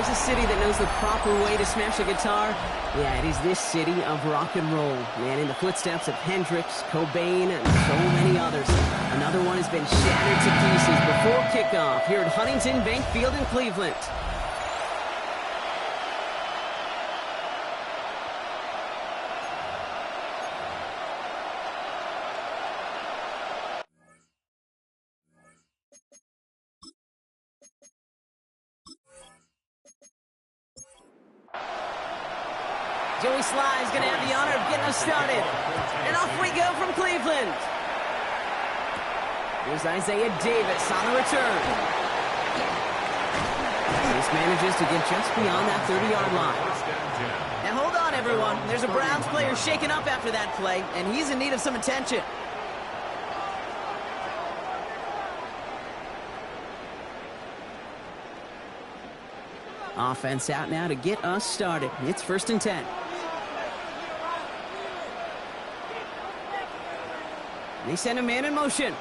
there's a city that knows the proper way to smash a guitar, yeah, it is this city of rock and roll. Man, in the footsteps of Hendrix, Cobain, and so many others. Another one has been shattered to pieces before kickoff here at Huntington Bank Field in Cleveland. Joey Sly is going to have the honor of getting us started. And off we go from Cleveland. Here's Isaiah Davis on the return. This manages to get just beyond that 30-yard line. Now hold on, everyone. There's a Browns player shaken up after that play, and he's in need of some attention. Offense out now to get us started. It's 1st and 10. They send a man in motion.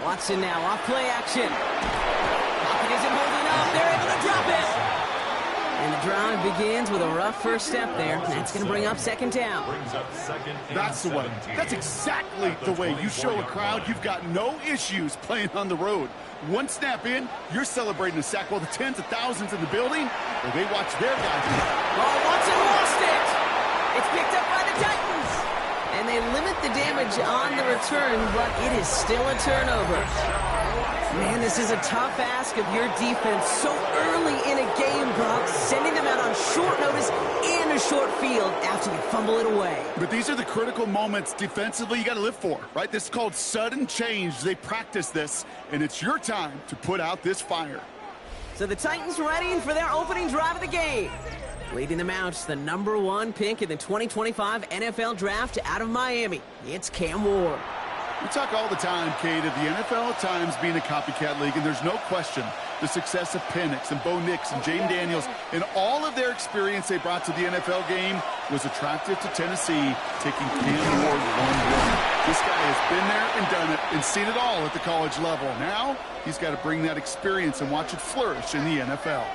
Watson now off play action. Pocket isn't holding up. They're able to drop it. And the drive begins with a rough first step there. That's going to bring up 2nd down. That's the way. That's exactly the way you show a crowd you've got no issues playing on the road. One snap in, you're celebrating a sack while the tens of thousands in the building, or they watch their guys. Oh, Watson lost it. It's picked up by the Titans. And they limit the damage on the return, but it is still a turnover. Man, this is a tough ask of your defense so early in a game, Brock, sending them out on short notice in a short field after you fumble it away. But these are the critical moments defensively you got to live for, right? This is called sudden change. They practice this, and it's your time to put out this fire. So the Titans ready for their opening drive of the game. Leading them out, the #1 pick in the 2025 NFL Draft out of Miami. It's Cam Ward. We talk all the time, Kate, of the NFL at times being a copycat league, and there's no question the success of Penix and Bo Nix and Jane Daniels and all of their experience they brought to the NFL game was attractive to Tennessee, taking Cam Ward 1-1. This guy has been there and done it and seen it all at the college level. Now he's got to bring that experience and watch it flourish in the NFL.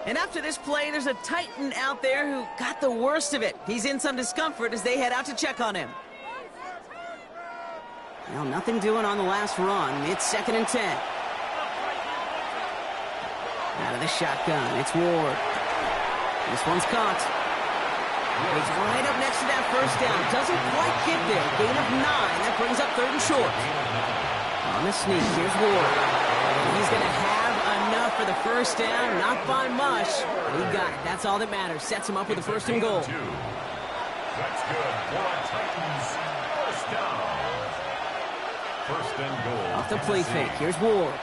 And after this play, there's a Titan out there who got the worst of it. He's in some discomfort as they head out to check on him. Well, nothing doing on the last run. It's 2nd and 10. Out of the shotgun, it's Ward. This one's caught. He's right up next to that first down. Doesn't quite get there. Gain of 9. That brings up 3rd and short. On the sneak, here's Ward. He's going to have enough for the first down. Not by much. He got it. That's all that matters. Sets him up with the 1st and goal. That's good for Titans. 1st down. 1st and goal. Off the play fake. Here's Ward.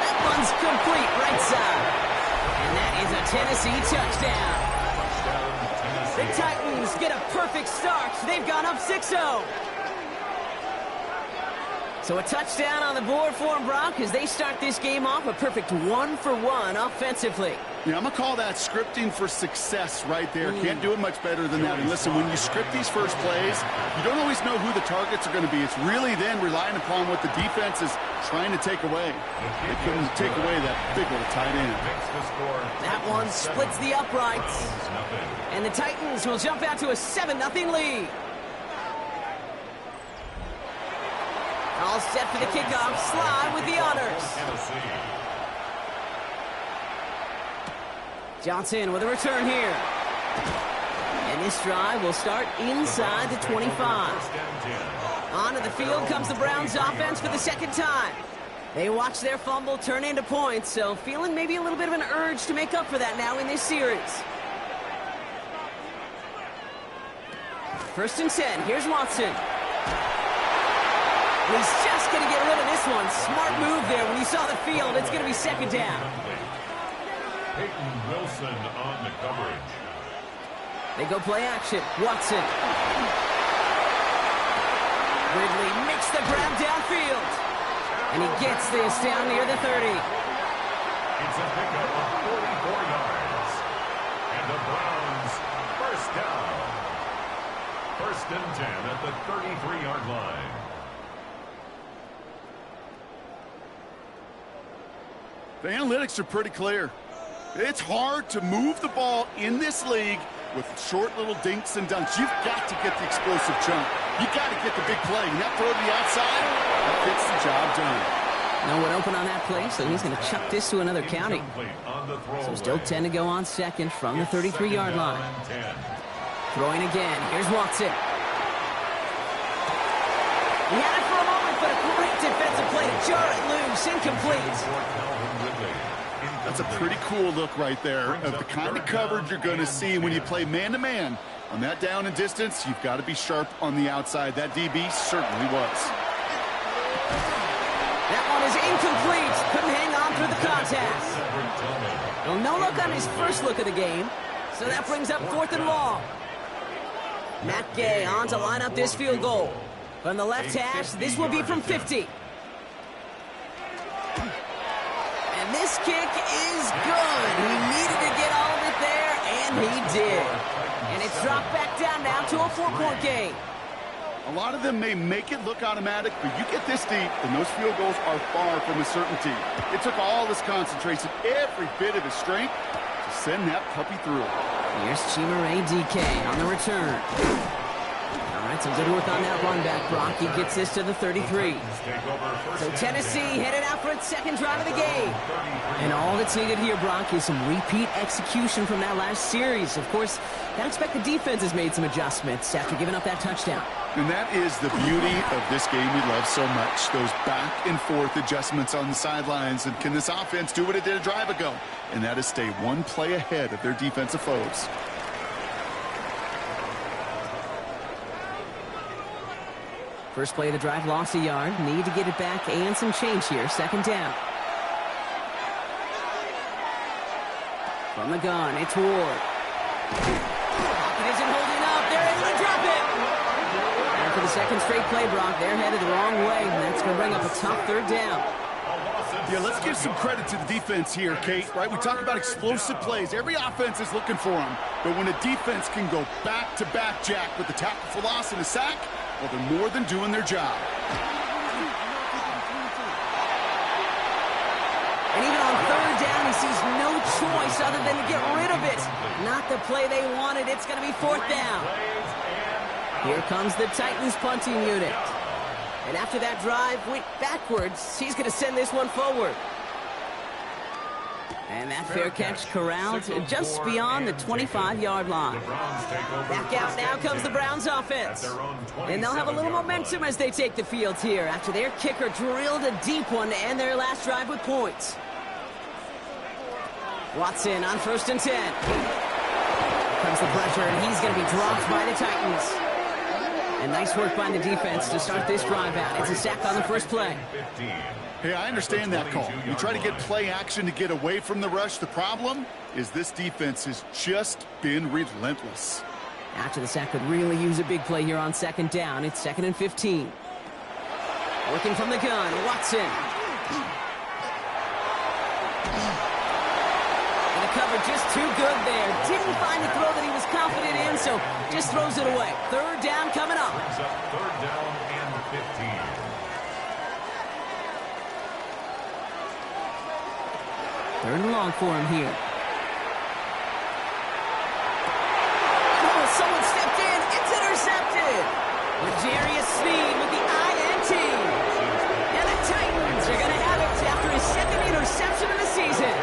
That one's complete right side. And that is a Tennessee touchdown. The Titans get a perfect start. They've gone up 6-0. So a touchdown on the board for them, Brock, as they start this game off a perfect 1-for-1 offensively. Yeah, I'm going to call that scripting for success right there. Can't do it much better than that. And listen, when you script these first plays, you don't always know who the targets are going to be. It's really then relying upon what the defense is trying to take away. They couldn't take away that big old tight end. That one splits the uprights. And the Titans will jump out to a 7-0 lead. All set for the kickoff. Sly with the honors. Johnson with a return here. And this drive will start inside the 25. Onto the field comes the Browns offense for the 2nd time. They watch their fumble turn into points, so feeling maybe a little bit of an urge to make up for that now in this series. 1st and 10. Here's Watson. He's just going to get rid of this one. Smart move there when he saw the field. It's going to be 2nd down. Peyton Wilson on the coverage. They go play action. Watson. Ridley makes the grab downfield. And he gets this down near the 30. It's a pickup of 44 yards. And the Browns, 1st down. 1st and 10 at the 33-yard line. The analytics are pretty clear. It's hard to move the ball in this league with short little dinks and dunks. You've got to get the explosive chunk. You got to get the big play. And that throw to the outside, that gets the job done. No one open on that play, so he's going to chuck this to another county. So still 10 to go on second from the 33-yard line. Throwing again. Here's Watson. He had it for a moment, but a great defensive play to jar it loose. Incomplete. That's a pretty cool look right there of the kind of coverage you're going to see when you play man-to-man. On that down and distance, you've got to be sharp on the outside. That DB certainly was. That one is incomplete. Couldn't hang on through the contact. Well, no look on his first look of the game, so that brings up 4th and long. Matt Gay on to line up this field goal. From the left hash, this will be from 50. And this kick is good. He needed to get all of it there, and he did. And it's dropped back down now to a 4-point game. A lot of them may make it look automatic, but you get this deep, and those field goals are far from a certainty. It took all his concentration, every bit of his strength, to send that puppy through. Here's Chimere DK on the return. All right, some good work on that run back, Brock. He gets this to the 33. So Tennessee headed out for its second drive of the game. And all that's needed here, Brock, is some repeat execution from that last series. Of course, I expect the defense has made some adjustments after giving up that touchdown. And that is the beauty of this game we love so much. Those back and forth adjustments on the sidelines. And can this offense do what it did a drive ago? And that is stay one play ahead of their defensive foes. First play of the drive, lost a yard. Need to get it back and some change here. Second down. From the gun, it's Ward. It isn't holding up. They're able to drop it. And for the second straight play, Brock, they're headed the wrong way. And that's going to bring up a tough third down. Yeah, let's give some credit to the defense here, Kate, right? We talk about explosive plays. Every offense is looking for them. But when a defense can go back-to-back, Jack, with the tackle for loss and a sack, well, they're more than doing their job. And even on third down, he sees no choice other than to get rid of it. Not the play they wanted. It's going to be 4th down. Here comes the Titans punting unit. And after that drive went backwards, he's going to send this one forward. And that fair catch corralled just beyond the 25-yard line. Back out now comes the Browns offense. And they'll have a little momentum as they take the field here after their kicker drilled a deep one to end their last drive with points. Watson on 1st and 10. Here comes the pressure, and he's going to be dropped by the Titans. And nice work by the defense to start this drive out. It's a sack on the first play. Hey, I understand that call. You try to get play action to get away from the rush. The problem is this defense has just been relentless. After the sack could really use a big play here on second down. It's 2nd and 15. Working from the gun, Watson. And the cover just too good there. Didn't find the throw that he was confident in, so just throws it away. Third down coming up. Third down and 15. Third and long for him here. Oh, someone stepped in. It's intercepted. L'Jarius Sneed with the INT. And the Titans are going to have it after his second interception of the season.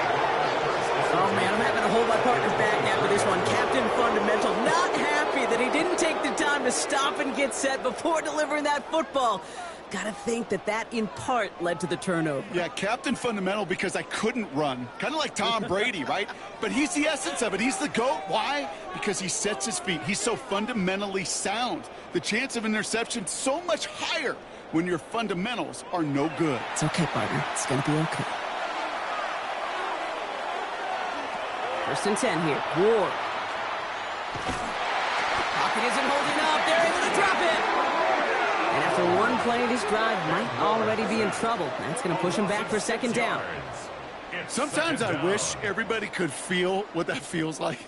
Oh, man, I'm having to hold my partner back after this one. Captain Fundamental not happy that he didn't take the time to stop and get set before delivering that football. Got to think that that, in part, led to the turnover. Yeah, Captain Fundamental because I couldn't run. Kind of like Tom Brady, right? But he's the essence of it. He's the GOAT. Why? Because he sets his feet. He's so fundamentally sound. The chance of interception so much higher when your fundamentals are no good. It's okay, partner. It's going to be okay. 1st and 10 here. Ward. Pocket isn't holding up. They're able to drop it. And after one play, this drive might already be in trouble. That's going to push him back for second down. Sometimes I wish everybody could feel what that feels like.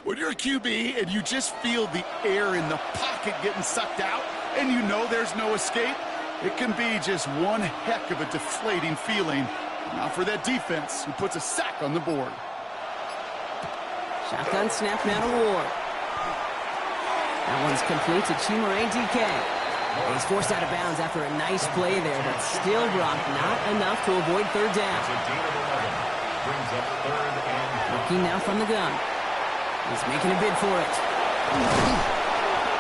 When you're a QB and you just feel the air in the pocket getting sucked out and you know there's no escape, it can be just one heck of a deflating feeling Now for that defense, who puts a sack on the board. Shotgun snap now to Ward. That one's complete to Chimere DK. He's forced out of bounds after a nice play there, but still, Brock, not enough to avoid third down. Brings up third and Looking now from the gun. He's making a bid for it.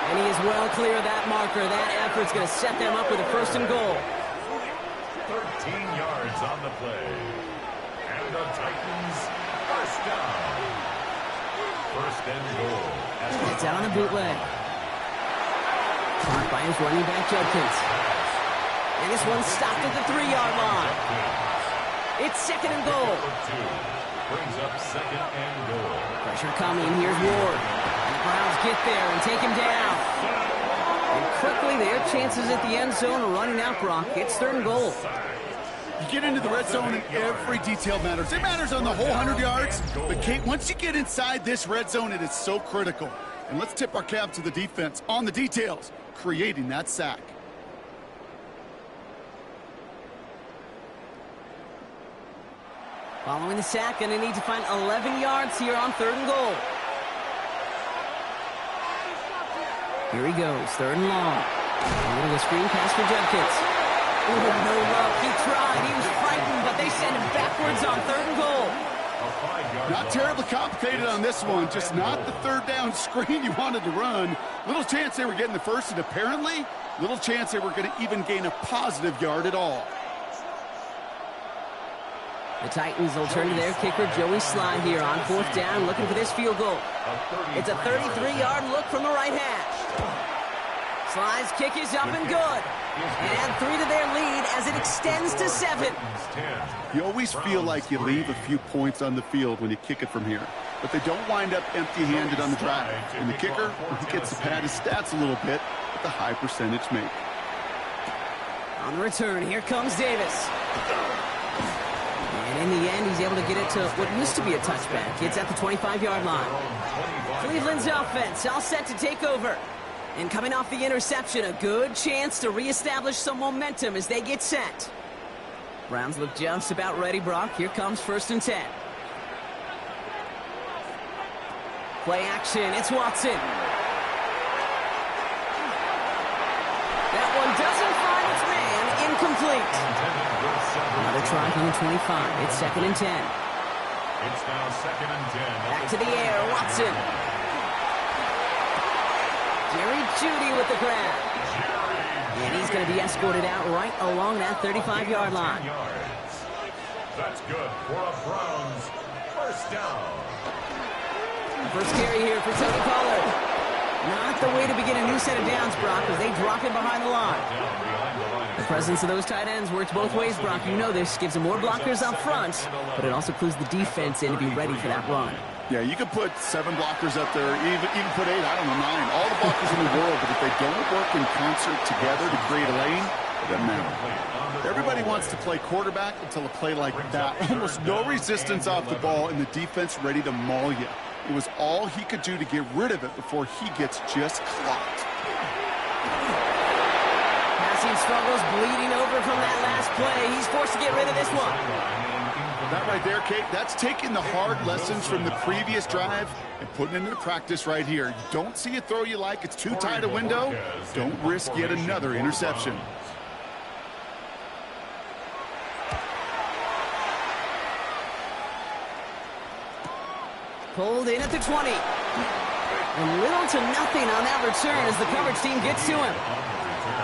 And he is well clear of that marker. That effort's going to set them up with a first and goal. 13 yards on the play. And the Titans first down. First and goal. It's out on the bootleg. Caught by his running back, Judkins. And this one's stopped at the 3-yard line. It's second and goal. Brings up second and goal. Pressure coming. Here's Ward. And the Browns get there and take him down. And quickly, their chances at the end zone are running out, Brock. It's third and goal. You get into the red zone and every detail matters. It matters on the whole 100 yards. But, Kate, once you get inside this red zone, it is so critical. And let's tip our cap to the defense on the details, creating that sack. Following the sack, and they need to find 11 yards here on third and goal. Here he goes, third and long. A little screen pass for Judkins. Ooh, no luck. He tried. He was frightened, but they send him backwards on third and goal. Not terribly complicated on this one, just not the third down screen you wanted to run. Little chance they were getting the first, and apparently, little chance they were going to even gain a positive yard at all. The Titans will turn to their kicker, Joey Sly, here on fourth down, looking for this field goal. It's a 33-yard look from the right hash. Sly's kick is up and good. And 3 to their lead as it extends to 7. You always feel like you leave a few points on the field when you kick it from here. But they don't wind up empty-handed on the drive. And the kicker, he gets to pad his stats a little bit with the high percentage make. On the return, here comes Davis. And in the end, he's able to get it to what used to be a touchback. It's at the 25-yard line. Cleveland's offense all set to take over. And coming off the interception, a good chance to reestablish some momentum as they get set. Browns look just about ready, Brock. Here comes first and 10. Play action. It's Watson. That one doesn't find its man. Incomplete. Another try from the 25. It's second and 10. It's now second and 10. Back to the air. Watson. Jerry Jeudy with the grab. And he's going to be escorted out right along that 35-yard line. That's good for a Browns first down. First carry here for Tony Pollard. Not the way to begin a new set of downs, Brock, as they drop him behind the line. The presence of those tight ends works both ways, Brock. You know this. Gives them more blockers up front, but it also clues the defense in to be ready for that run. Yeah, you could put 7 blockers up there, even put 8, I don't know, 9. All the blockers in the world, but if they don't work in concert together to create a lane, it doesn't matter. Everybody wants to play quarterback until a play like that. Almost no resistance off the ball, and the defense ready to maul you. It was all he could do to get rid of it before he gets just clocked. Passing struggles bleeding over from that last play. He's forced to get rid of this one. That right there, Kate, that's taking the hard lessons from the previous drive and putting it into practice right here. You don't see a throw you like, it's too tight a window, don't risk yet another interception. Pulled in at the 20. And little to nothing on that return as the coverage team gets to him.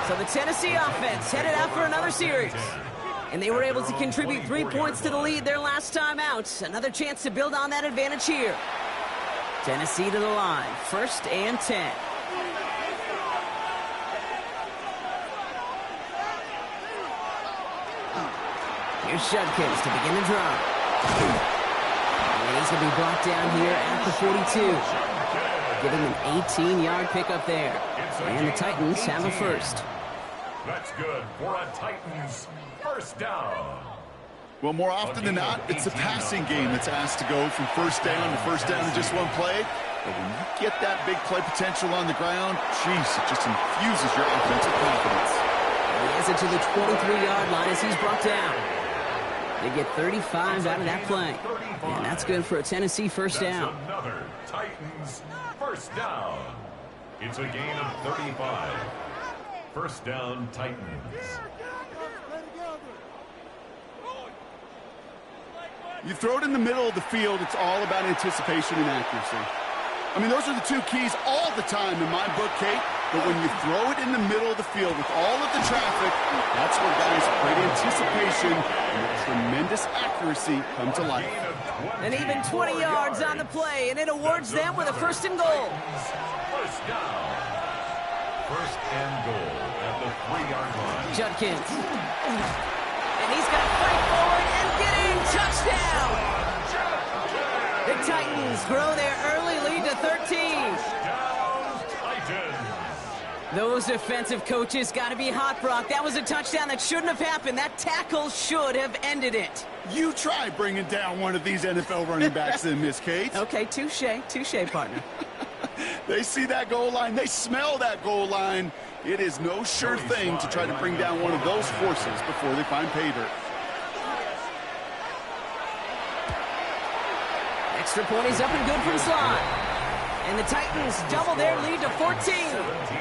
So the Tennessee offense headed out for another series. And they were able to contribute 3 points to the lead their last time out. Another chance to build on that advantage here. Tennessee to the line. First and 10. Here's Judkins to begin the drive. And he's going to be brought down here at the 42. Giving an 18-yard pickup there. And the Titans have a first. That's good for a Titans first down. Well, more often than not, it's the passing game that's asked to go from first down in just one play. But when you get that big play potential on the ground, geez, it just infuses your offensive confidence. He has it to the 23-yard line as he's brought down. They get 35 out of that play. And that's good for a Tennessee first down. That's another Titans first down. It's a gain of 35. First down, Titans. You throw it in the middle of the field, it's all about anticipation and accuracy. I mean, those are the two keys all the time in my book, Kate. But when you throw it in the middle of the field with all of the traffic, that's where guys' great anticipation and tremendous accuracy come to life. And even 20 yards on the play, and it awards them with a first and goal. First down. First and goal at the 3-yard line. Judkins. And he's going to fight forward and get in. Touchdown! The Titans grow their early lead to 13. Down, Titans. Those defensive coaches got to be hot, Brock. That was a touchdown that shouldn't have happened. That tackle should have ended it. You try bringing down one of these NFL running backs then, Miss Kate. Okay, touche, partner. They see that goal line. They smell that goal line. It is no sure thing to try to bring down one of those horses before they find pay dirt. Extra point is up and good from Slide. And the Titans double their lead to 14. 17.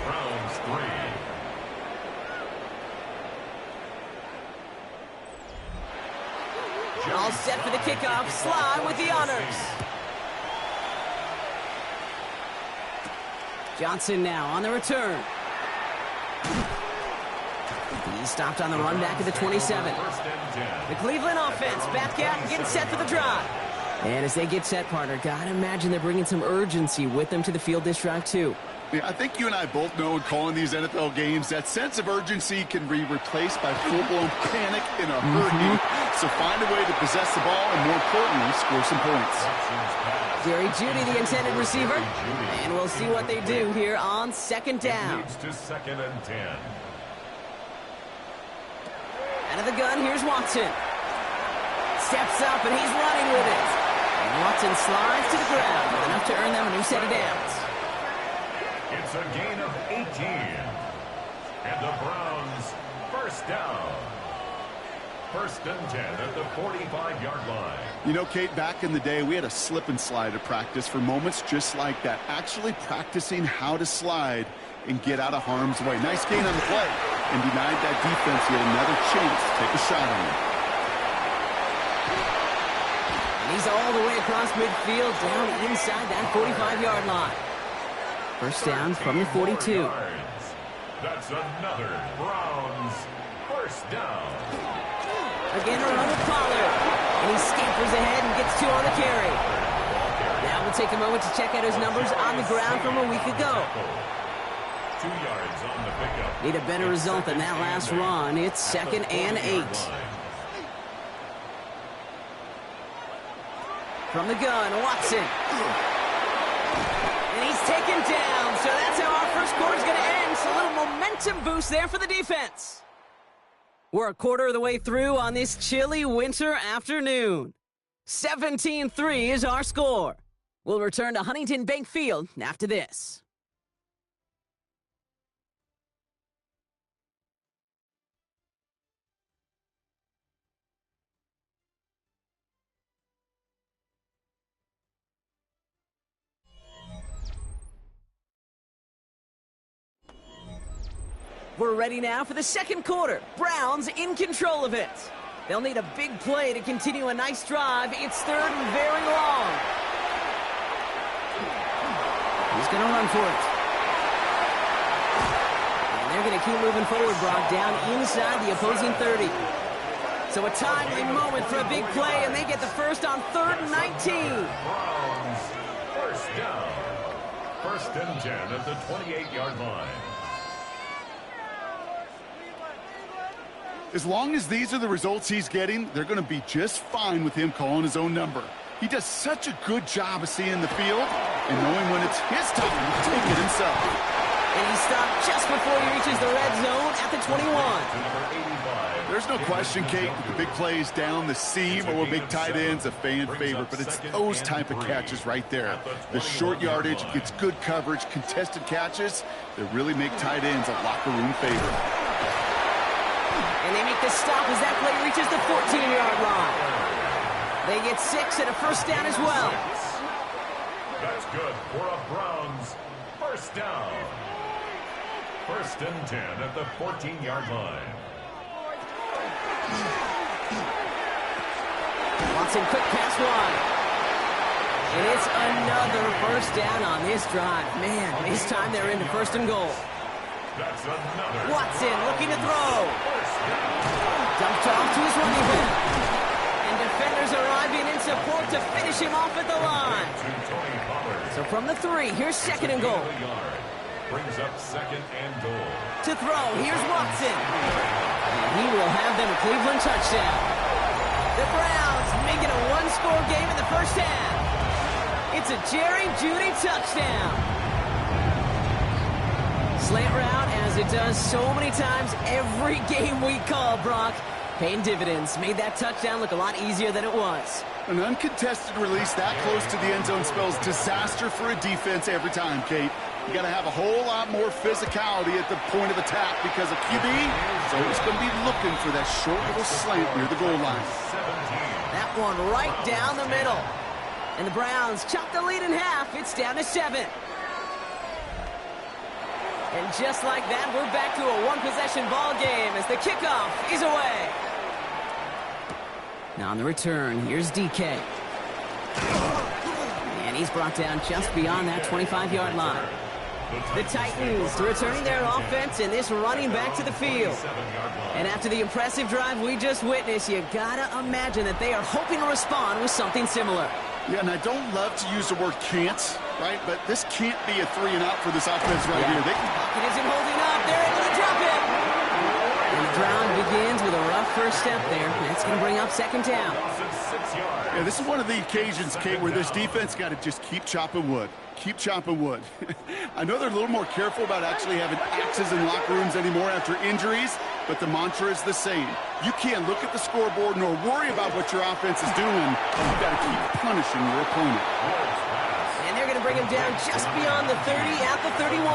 Browns 3. All set for the kickoff. Slide with the honors. Johnson now on the return. He stopped on the run back at the 27. The Cleveland offense back out and getting set for the drive. And as they get set, partner, gotta imagine they're bringing some urgency with them to the field this drive, too. Yeah, I think you and I both know in calling these NFL games that sense of urgency can be replaced by full-blown panic in a hurry. So find a way to possess the ball and, more importantly, score some points. Jerry Jeudy, the intended receiver. And we'll see what they do here on second down. Leads to 2nd and 10. Out of the gun, here's Watson. Steps up, and he's running with it. And Watson slides to the ground, enough to earn them a new set of downs. It's a gain of 18. And the Browns first down. First and 10 at the 45-yard line. You know, Kate, back in the day, we had a slip and slide at practice for moments just like that. Actually practicing how to slide and get out of harm's way. Nice gain on the play, and denied that defense yet another chance to take a shot on him. And he's all the way across midfield, down inside that 45-yard line. First down from the 42. That's another Browns first down. Again, a run with Pollard. And he scampers ahead and gets 2 on the carry. Now we'll take a moment to check out his numbers on the ground from a week ago. 2 yards on the pickup. Need a better result than that last run. It's 2nd and 8. From the gun, Watson. And he's taken down. So that's how our first quarter's going to end. So a little momentum boost there for the defense. We're a quarter of the way through on this chilly winter afternoon. 17-3 is our score. We'll return to Huntington Bank Field after this. We're ready now for the second quarter. Browns in control of it. They'll need a big play to continue a nice drive. It's 3rd and very long. He's going to run for it. And they're going to keep moving forward, Brock, down inside the opposing 30. So a timely moment for a big play, and they get the first on 3rd and 19. Browns first down. First and 10 at the 28-yard line. As long as these are the results he's getting, they're going to be just fine with him calling his own number. He does such a good job of seeing the field and knowing when it's his time to take it himself. And he stopped just before he reaches the red zone at the 21. There's no question, Kate, that the big plays down the seam or big tight ends a fan favorite, but it's those type of catches right there. The short yardage, gets good coverage, contested catches that really make tight ends a locker room favorite. And they make the stop as that play reaches the 14-yard line. They get 6 and a first down as well. That's good for a Browns first down. First and 10 at the 14-yard line. Watson, quick pass wide. And it's another first down on this drive. Man, this time they're into first and goal. That's another. Watson looking to throw. Dumped off to his running back. And defenders arriving in support to finish him off at the line. So from the 3, here's second and goal. Brings up second and goal. To throw, here's Watson. And he will have them a Cleveland touchdown. The Browns make it a one-score game in the first half. It's a Jerry Jeudy touchdown. Slant route, as it does so many times every game we call, Brock. Paying dividends. Made that touchdown look a lot easier than it was. An uncontested release that close to the end zone spells disaster for a defense every time, Kate. You got to have a whole lot more physicality at the point of attack because a QB is always going to be looking for that short little slant near the goal line. That one right down the middle. And the Browns chop the lead in half. It's down to 7. And just like that, we're back to a one-possession ball game as the kickoff is away. Now on the return, here's DK. And he's brought down just beyond that 25-yard line. The Titans returning their offense and this running back to the field. And after the impressive drive we just witnessed, you gotta imagine that they are hoping to respond with something similar. Yeah, and I don't love to use the word can't, right? But this can't be a 3-and-out for this offense right here. Pocket isn't holding up. They're able to drop it. And the ground begins with a rough first step there. That's going to bring up second down. Yeah, this is one of the occasions, Kate, where this defense got to just keep chopping wood. Keep chopping wood. I know they're a little more careful about actually having axes in locker rooms anymore after injuries, but the mantra is the same. You can't look at the scoreboard nor worry about what your offense is doing. You've got to keep punishing your opponent. And they're going to bring him down just beyond the 30 at the 31. A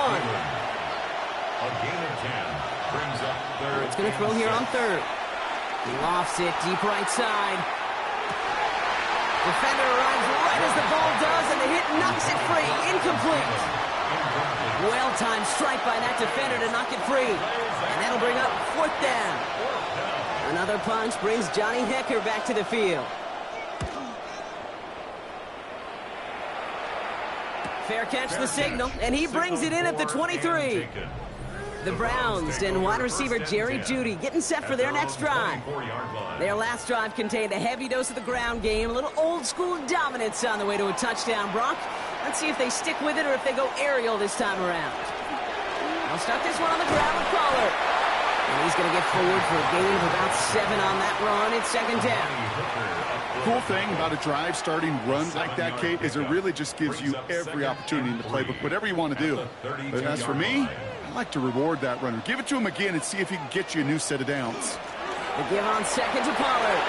gain of 10 brings up third. It's going to throw here on third. He lofts it deep right side. Defender arrives right as the ball does, and the hit knocks it free. Incomplete. Well-timed strike by that defender to knock it free. And that'll bring up fourth down. Another punch brings Johnny Hecker back to the field. Fair catch the signal, and he brings it in at the 23. The Browns and wide receiver Jerry Jeudy getting set for their next drive. Their last drive contained a heavy dose of the ground game, a little old-school dominance on the way to a touchdown. Brock, let's see if they stick with it or if they go aerial this time around. They'll start this one on the ground with Pollard. And he's going to get forward for a gain of about 7 on that run. It's second down. Cool thing about a drive starting run like that, Kate, is it really just gives you every opportunity in the playbook, whatever you want to do. But as for me, I like to reward that runner. Give it to him again and see if he can get you a new set of downs. The give on second to Pollard.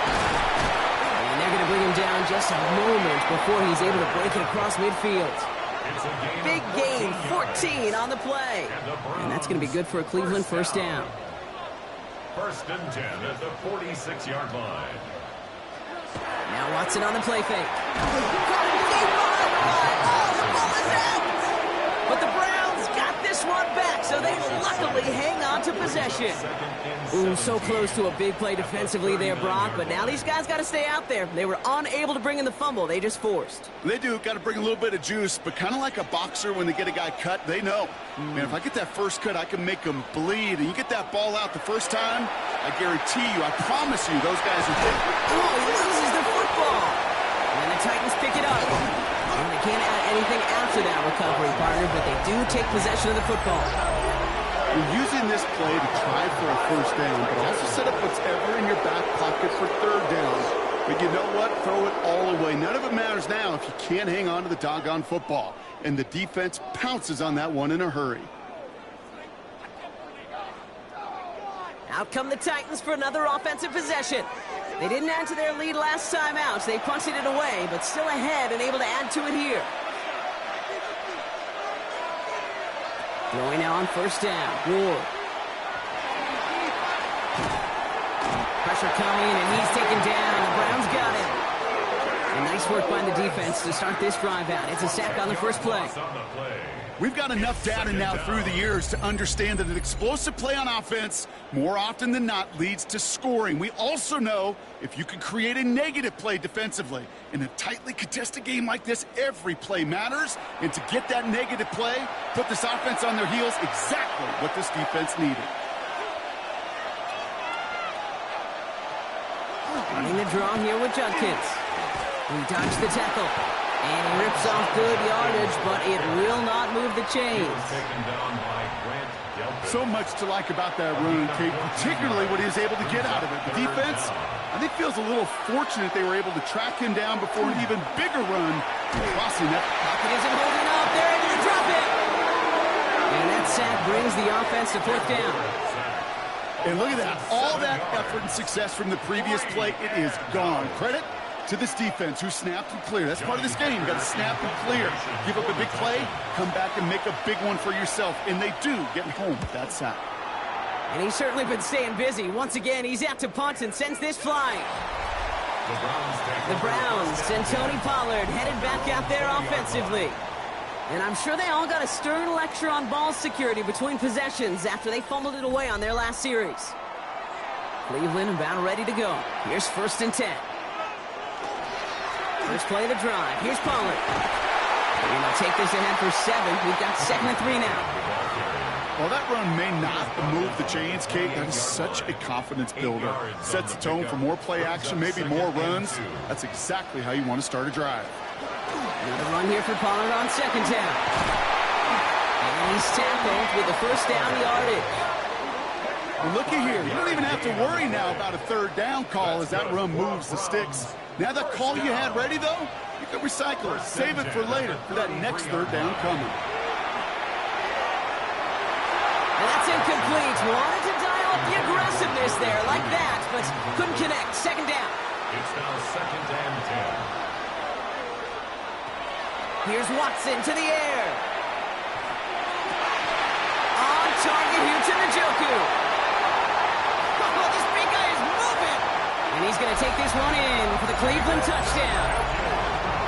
And they're going to bring him down just a moment before he's able to break it across midfield. Big gain, 14 on the play. And that's going to be good for a Cleveland first down. First and 10 at the 46-yard line. Now Watson on the play fake. But the Browns got this one back, so they luckily hang on to possession. Ooh, so close to a big play defensively there, Brock, but now these guys got to stay out there. They were unable to bring in the fumble. They just forced. They do. Got to bring a little bit of juice, but kind of like a boxer when they get a guy cut, they know. Man, if I get that first cut, I can make them bleed. And you get that ball out the first time, I guarantee you, I promise you, those guys are dead. Oh, he loses the football. And then the Titans pick it up. And they can't add anything after that recovery, partner, but they do take possession of the football. You're using this play to try for a first down, but also set up whatever in your back pocket for third down. But you know what? Throw it all away. None of it matters now if you can't hang on to the doggone football. And the defense pounces on that one in a hurry. Out come the Titans for another offensive possession. They didn't add to their lead last time out, so they punted it away, but still ahead and able to add to it here. Throwing now on first down. Ward. Pressure coming, and he's taken down. The Browns got it. And nice work by the defense to start this drive out. It's a sack on the first play. We've got enough data now through the years to understand that an explosive play on offense, more often than not, leads to scoring. We also know if you can create a negative play defensively. In a tightly contested game like this, every play matters. And to get that negative play, put this offense on their heels, exactly what this defense needed. Running the draw here with Judkins. He dodged the tackle. And he rips off good yardage, but it will not move the chains. So much to like about that run, Kate, particularly what he was able to get out of it. The defense, I think, feels a little fortunate they were able to track him down before an even bigger run and crossing that. Pocket isn't holding up. They're able to drop it. And that sack brings the offense to fourth down. And look at that. All that effort and success from the previous play, it is gone. Credit to this defense who snapped and cleared. That's part of this game. You got to snap and clear. Give up a big play, come back and make a big one for yourself. And they do, getting home with that sack. And he's certainly been staying busy. Once again, he's out to punt and sends this flying. The Browns and Tony Pollard headed back out there offensively. And I'm sure they all got a stern lecture on ball security between possessions after they fumbled it away on their last series. Cleveland about ready to go. Here's 1st and 10. First play of the drive. Here's Pollard. And they'll take this ahead for 7. We've got 2nd and 3 now. Well, that run may not move the chains, Kate. That is such a confidence builder. Sets the tone for more play action, maybe more runs. That's exactly how you want to start a drive. Another run here for Pollard on 2nd down. And he's tackled with the 1st down yardage. Well, looky here. You don't even have to worry now about a 3rd down call as that run moves the sticks. Now that call you had ready, though, you can recycle it. Save it for later for that next 3rd down coming. And that's incomplete. Wanted to dial up the aggressiveness there like that, but couldn't connect. 2nd down. It's now 2nd and 10. Here's Watson to the air. On target here to Njoku. Oh, this big guy is moving. And he's going to take this one in for the Cleveland touchdown.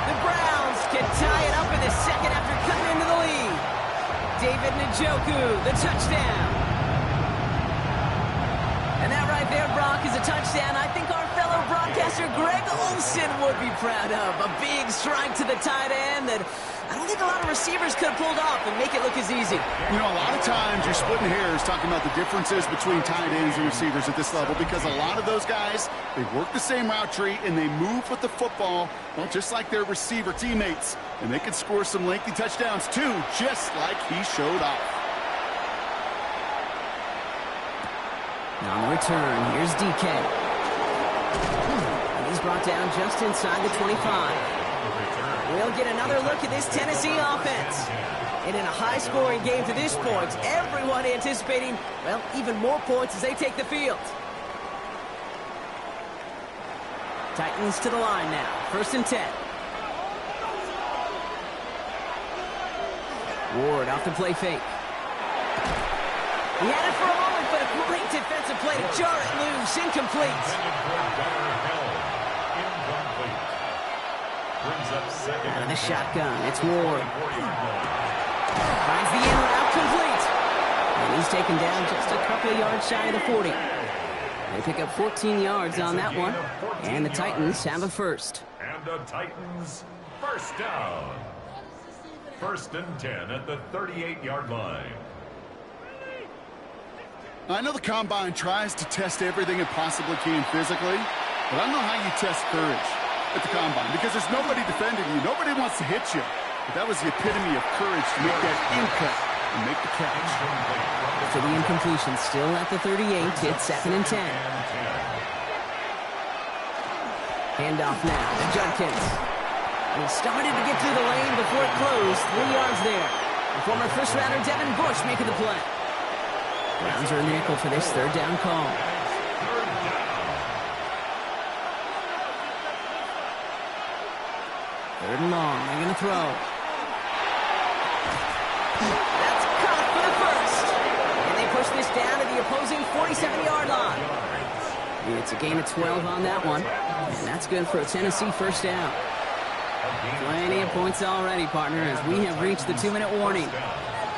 The Browns can tie it up in the 2nd after cutting into the lead. David Njoku, the touchdown. And that right there, Brock, is a touchdown I think our fellow broadcaster Greg Olsen would be proud of. A big strike to the tight end that I don't think a lot of receivers could have pulled off and make it look as easy. You know, a lot of times you're splitting hairs talking about the differences between tight ends and receivers at this level because a lot of those guys, they work the same route tree and they move with the football, well, just like their receiver teammates. And they can score some lengthy touchdowns too, just like he showed off. Now on the return, here's DK. And he's brought down just inside the 25. We'll get another look at this Tennessee offense. And in a high-scoring game to this point, everyone anticipating, well, even more points as they take the field. Titans to the line now. 1st and 10. Ward off the play fake. He had it for a moment, but a great defensive play to jar it loose. Incomplete. Out of the shotgun, it's Ward. Finds the in route complete. And he's taken down just a couple of yards shy of the 40. They pick up 14 yards on that one. And the Titans have a 1st. And the Titans, 1st down. 1st and 10 at the 38-yard line. I know the Combine tries to test everything it possibly can physically, but I don't know how you test courage at the Combine because there's nobody defending you. Nobody wants to hit you. But that was the epitome of courage to make that in-cut and make the catch. For the incompletion, still at the 38. It's 2nd and 10. Handoff now to Judkins. And he started to get through the lane before it closed. 3 yards there. The former first-rounder Devin Bush making the play. Browns are in the nickel for this 3rd down call. Third and long. They're going to throw. That's caught for the 1st. And they push this down to the opposing 47-yard line. It's a gain of 12 on that one. And that's good for a Tennessee first down. Plenty of points already, partner, as we have reached the 2-minute warning.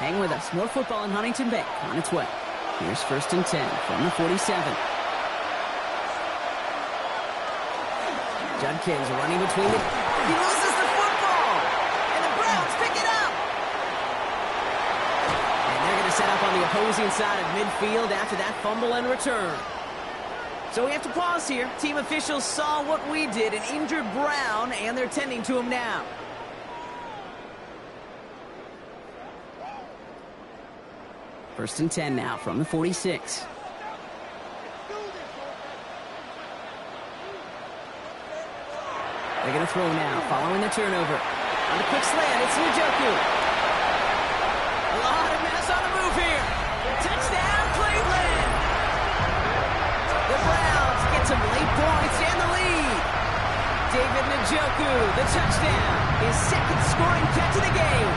Hang with us. More football in Huntington Bank on its way. Here's 1st and 10 from the 47. Judkins running between the... He loses the football! And the Browns pick it up! And they're going to set up on the opposing side of midfield after that fumble and return. So we have to pause here. Team officials saw what we did, an injured Brown, and they're tending to him now. First and 10 now from the 46. They're going to throw now, following the turnover. On the quick slant, it's Njoku. A lot of mess on the move here. Touchdown, Cleveland! The Browns get some late points and the lead. David Njoku, the touchdown. His second scoring catch of the game.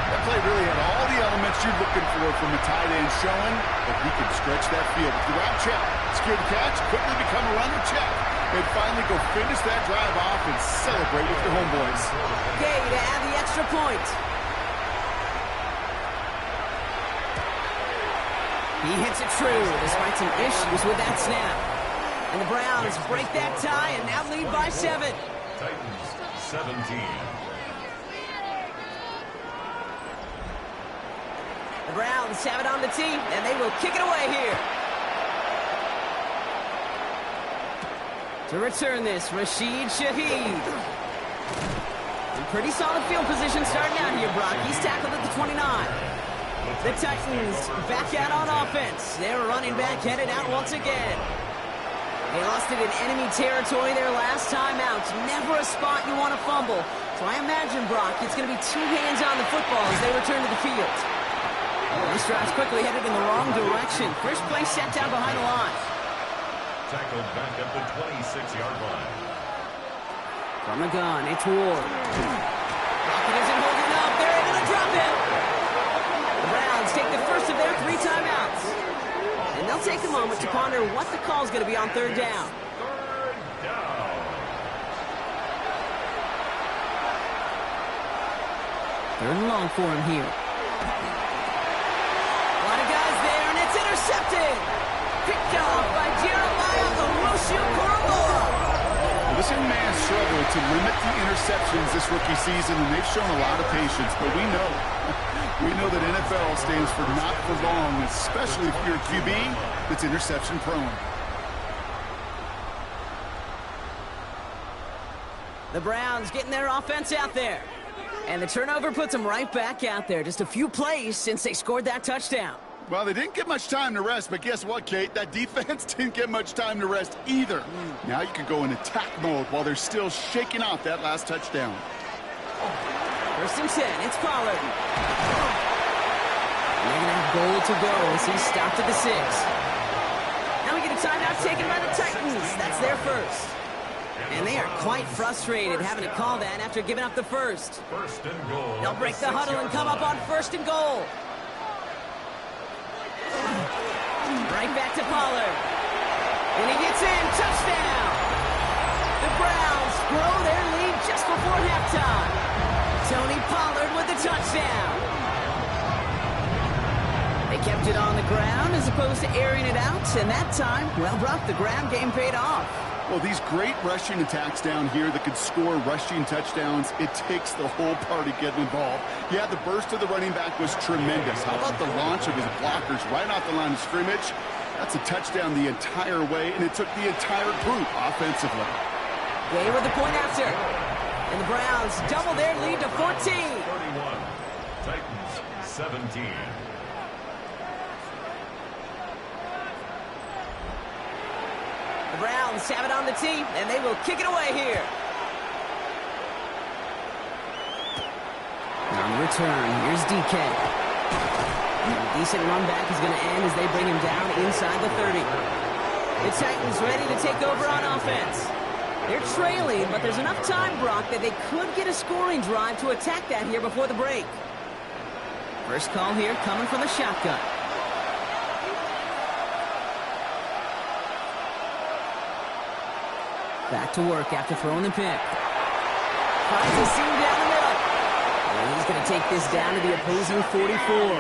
That play really had all the elements you're looking for from a tight end, showing that he can stretch that field. With the route check, secure the catch, quickly become a runner check, and finally go finish that drive off and celebrate with your homeboys. Gay to add the extra point. He hits it true, despite some issues with that snap. And the Browns break that tie and now lead by 7. Titans 17. The Browns have it on the tee, and they will kick it away here. To return this, Rashid Shaheed. In pretty solid field position starting out here, Brock. He's tackled at the 29. The Titans back out on offense. Their running back headed out once again. They lost it in enemy territory their last time out. Never a spot you want to fumble. So I imagine, Brock, it's going to be 2 hands on the football as they return to the field. This drive's quickly headed in the wrong direction. First play set down behind the line. Tackled back at the 26-yard line. From the gun, it's Ward. Rocket isn't holding up. They're able to drop him. The Browns take the first of their 3 timeouts. And they'll take a moment to ponder what the call's going to be on 3rd down. 3rd down. Third and long for him here. A lot of guys there, and it's intercepted. Picked off by Jeremiah Owusu-Koramoah. Well, this young man struggled to limit the interceptions this rookie season, and they've shown a lot of patience. But we know that NFL stands for not for long, especially if you're a QB that's interception prone. The Browns getting their offense out there. And the turnover puts them right back out there. Just a few plays since they scored that touchdown. Well, they didn't get much time to rest, but guess what, Kate? That defense didn't get much time to rest either. Now you can go in attack mode while they're still shaking off that last touchdown. First and 10, it's Pollard. And they're going to have goal to go as he's stopped at the 6. Now we get a timeout taken by the Titans. That's their first. And they are quite frustrated having to call that after giving up the first. First and goal. They'll break the huddle and come up on 1st and goal. Right back to Pollard. And he gets in. Touchdown. The Browns grow their lead just before halftime. Tony Pollard with the touchdown. They kept it on the ground as opposed to airing it out. And that time, well, Brock, the ground game paid off. Well, these great rushing attacks down here that could score rushing touchdowns, it takes the whole party getting involved. Yeah, the burst of the running back was tremendous. How about the launch of his blockers right off the line of scrimmage? That's a touchdown the entire way, and it took the entire group offensively. Gay with the point after. And the Browns double their lead to 14. 31. Titans 17. The Browns have it on the tee, and they will kick it away here. On return, here's DK. A decent run back is going to end as they bring him down inside the 30. The Titans ready to take over on offense. They're trailing, but there's enough time, Brock, that they could get a scoring drive to attack that here before the break. First call here coming from the shotgun. Back to work after throwing the pick. Finds a seam down the middle. And he's going to take this down to the opposing 44.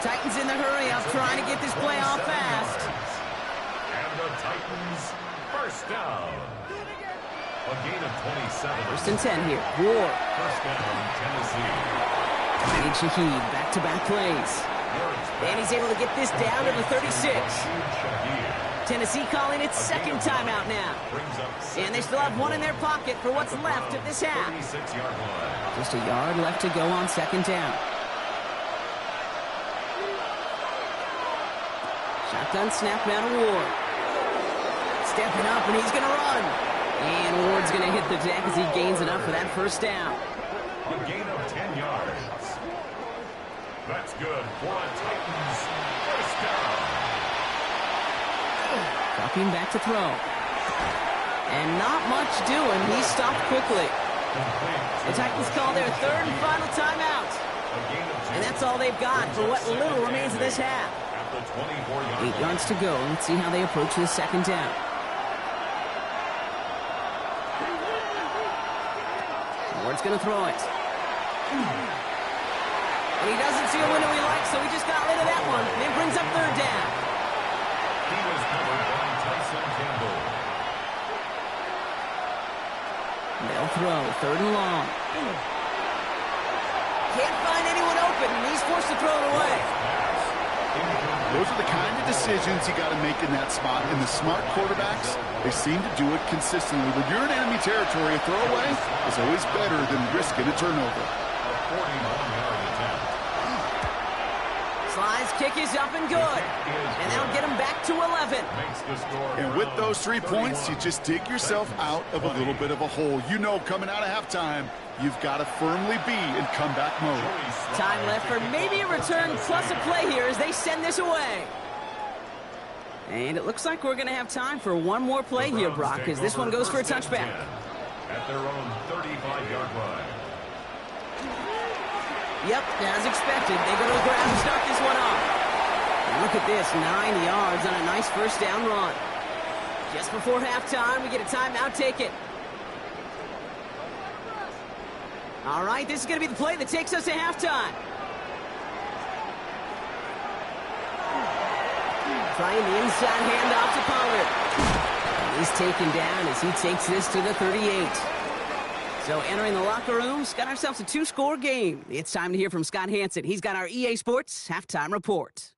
Titans in the hurry up, trying to get this play off fast. And the Titans first down. A gain of 27. First and 10 here. Ward. First down, Tennessee. And Shaheed, back-to-back plays. And he's able to get this down to the 36. Tennessee calling its second timeout now. And they still have one in their pocket for what's left of this half. Just a yard left to go on second down. Shotgun snap now to Ward. Stepping up, and he's going to run. And Ward's going to hit the deck as he gains enough for that first down. A gain of 10 yards. That's good for a Titans first down. Dropping back to throw. And not much doing. He stopped quickly. The Titans call their third and final timeout. And that's all they've got for what little remains of this half. 8 yards to go. Let's see how they approach this second down. Ward's going to throw it. And he doesn't see a window he likes, so he just got rid of that one. And it brings up third down. He was covered by Tyson Campbell. They'll throw, third and long. Can't find anyone open, and he's forced to throw it away. Those are the kind of decisions you got to make in that spot. And the smart quarterbacks, they seem to do it consistently. When you're in enemy territory, a throwaway is always better than risking a turnover. A 41-yard attempt. Slide's kick is up and good. And that'll get him back to 11. Makes the score. And with those 3 points, you just dig yourself out of a little bit of a hole. You know, coming out of halftime, you've got to firmly be in comeback mode. Time left for maybe a return plus a play here as they send this away. And it looks like we're going to have time for one more play here, Brock, because this one goes for a touchback. At their own 35-yard line. Yep, as expected, they go to the ground to start this one off. And look at this, 9 yards on a nice first down run. Just before halftime, we get a timeout, take it. All right, this is going to be the play that takes us to halftime. Trying the inside handoff to Pollard. And he's taken down as he takes this to the 38. So entering the locker room, got ourselves a 2-score game. It's time to hear from Scott Hanson. He's got our EA Sports halftime report.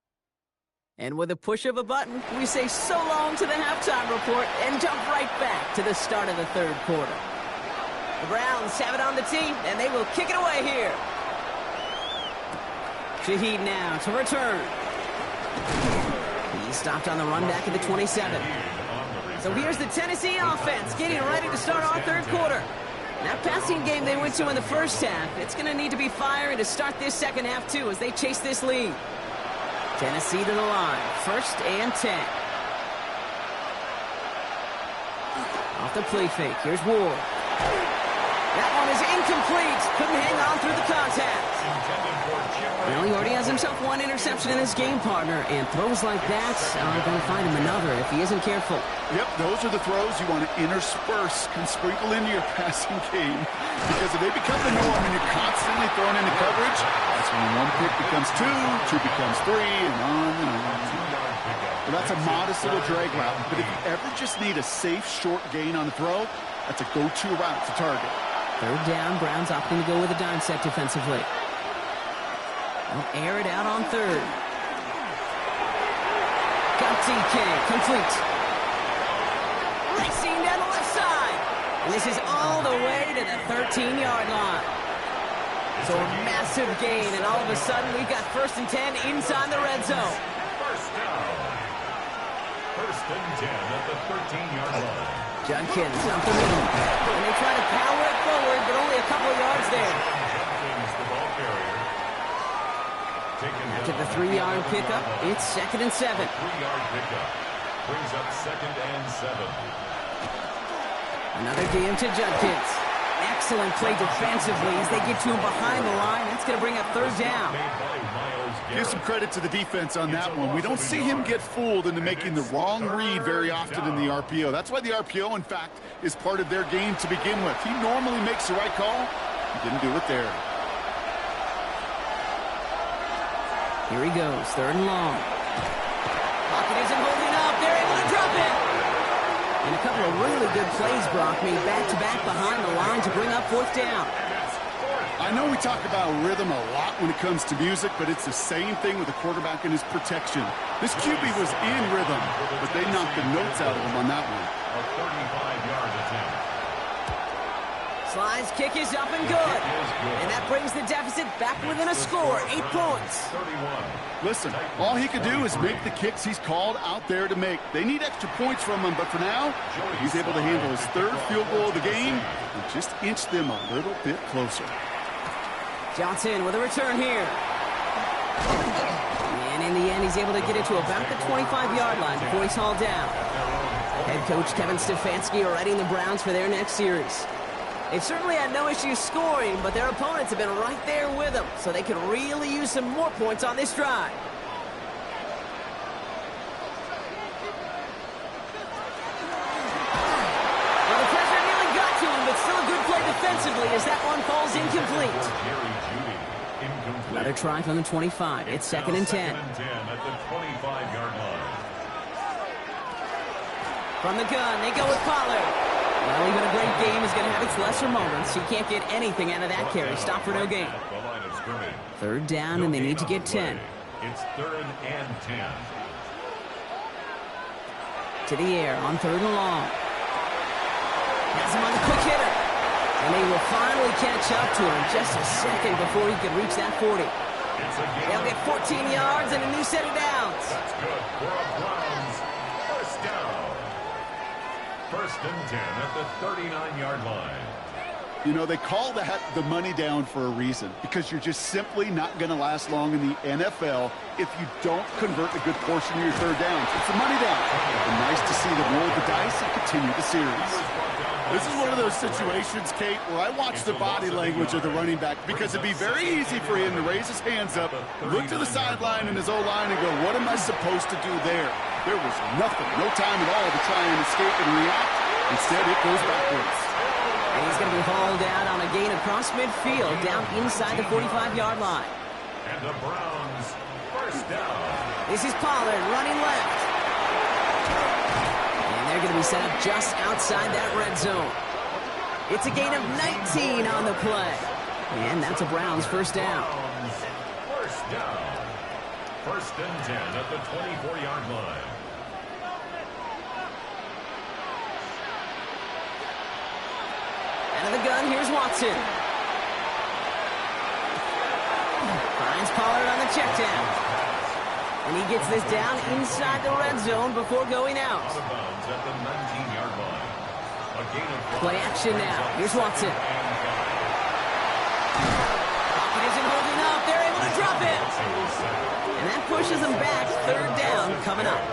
And with a push of a button, we say so long to the halftime report and jump right back to the start of the third quarter. The Browns have it on the tee, and they will kick it away here. Shaheed now to return. He stopped on the run back at the 27. So here's the Tennessee offense getting ready to start our third quarter. That passing game they went to in the first half, it's going to need to be firing to start this second half, too, as they chase this lead. Tennessee to the line, first and 10. Off the play fake, here's Ward. That one is incomplete. Couldn't hang on through the contact. Well, he already has himself one interception in this game, partner, and throws like that are going to find him another if he isn't careful. Yep, those are the throws you want to intersperse and sprinkle into your passing game. Because if they become the norm and you're constantly thrown into coverage, that's when one pick becomes two becomes three, and on and on. Well, that's a modest little drag route, but if you ever just need a safe, short gain on the throw, that's a go-to route to target. Third down, Browns opting to go with a dime set defensively. They'll air it out on third. Got DK, complete. Racing down the left side. And this is all the way to the 13-yard line. So a massive gain, and all of a sudden we've got first and 10 inside the red zone. First down. First and 10 at the 13-yard line. Judkins up the middle. And they try to power it forward, but only a couple yards there. Judkins, the ball carrier. After the 3-yard pickup, it's second and 7. 3-yard pickup. Brings up second and 7. Another game to Judkins. Excellent play defensively as they get to him behind the line. That's going to bring up third down. Made by Myles Give some credit to the defense on that one. We don't see him get fooled into making the wrong read very often in the RPO. That's why the RPO, in fact, is part of their game to begin with. He normally makes the right call. He didn't do it there. Here he goes, 3rd and long. Pocket isn't holding up. They're able to drop it. And a couple of really good plays, Brock, made back-to-back behind the line to bring up 4th down. I know we talk about rhythm a lot when it comes to music, but it's the same thing with the quarterback and his protection. This QB was in rhythm, but they knocked the notes out of him on that one. A 35-yard attempt. Slide's kick is up and good. And that brings the deficit back within a score, 8 points. 31. Listen, all he could do is make the kicks he's called out there to make. They need extra points from him, but for now, he's able to handle his 3rd field goal of the game and just inch them a little bit closer. Johnson with a return here. And in the end, he's able to get it to about the 25-yard line before he's hauled down. Head coach Kevin Stefanski readying the Browns for their next series. They've certainly had no issues scoring, but their opponents have been right there with them, so they could really use some more points on this drive. Well, the pressure nearly got to him, but still a good play defensively as that one falls incomplete. Another try from the 25. It's 2nd and 10. At the 25-yard line. From the gun, they go with Pollard. Well, even a great game is going to have its lesser moments. He can't get anything out of that carry. Stop for no gain. 3rd down, and they need to get 10. It's 3rd and 10. To the air on 3rd and long. Has him on the quick hitter. And they will finally catch up to him just a second before he can reach that 40. They'll get 14 yards and a new set of downs. That's good for a Browns 1st down. 1st and 10 at the 39-yard line. You know, they call that the money down for a reason, because you're just simply not going to last long in the NFL if you don't convert a good portion of your 3rd downs. It's a money down. And nice to see them roll the dice and continue the series. This is one of those situations, Kate, where I watch the body language of the running back, because it'd be very easy for him to raise his hands up, look to the sideline in his O-line and go, what am I supposed to do there? There was nothing, no time at all to try and escape and react. Instead, it goes backwards. And he's going to be hauled out on a gain across midfield, down inside the 45-yard line. And the Browns 1st down. This is Pollard running left. And they're going to be set up just outside that red zone. It's a gain of 19 on the play. And that's a Browns 1st down. Browns 1st down. 1st and 10 at the 24-yard line. Out of the gun, here's Watson. Finds Pollard on the check down. And he gets this down inside the red zone before going out. Out of bounds at the 19-yard line. A gain of Play action now. Here's Watson. Pocket isn't holding up. They're able to drop it. And that pushes them back. 3rd down coming up.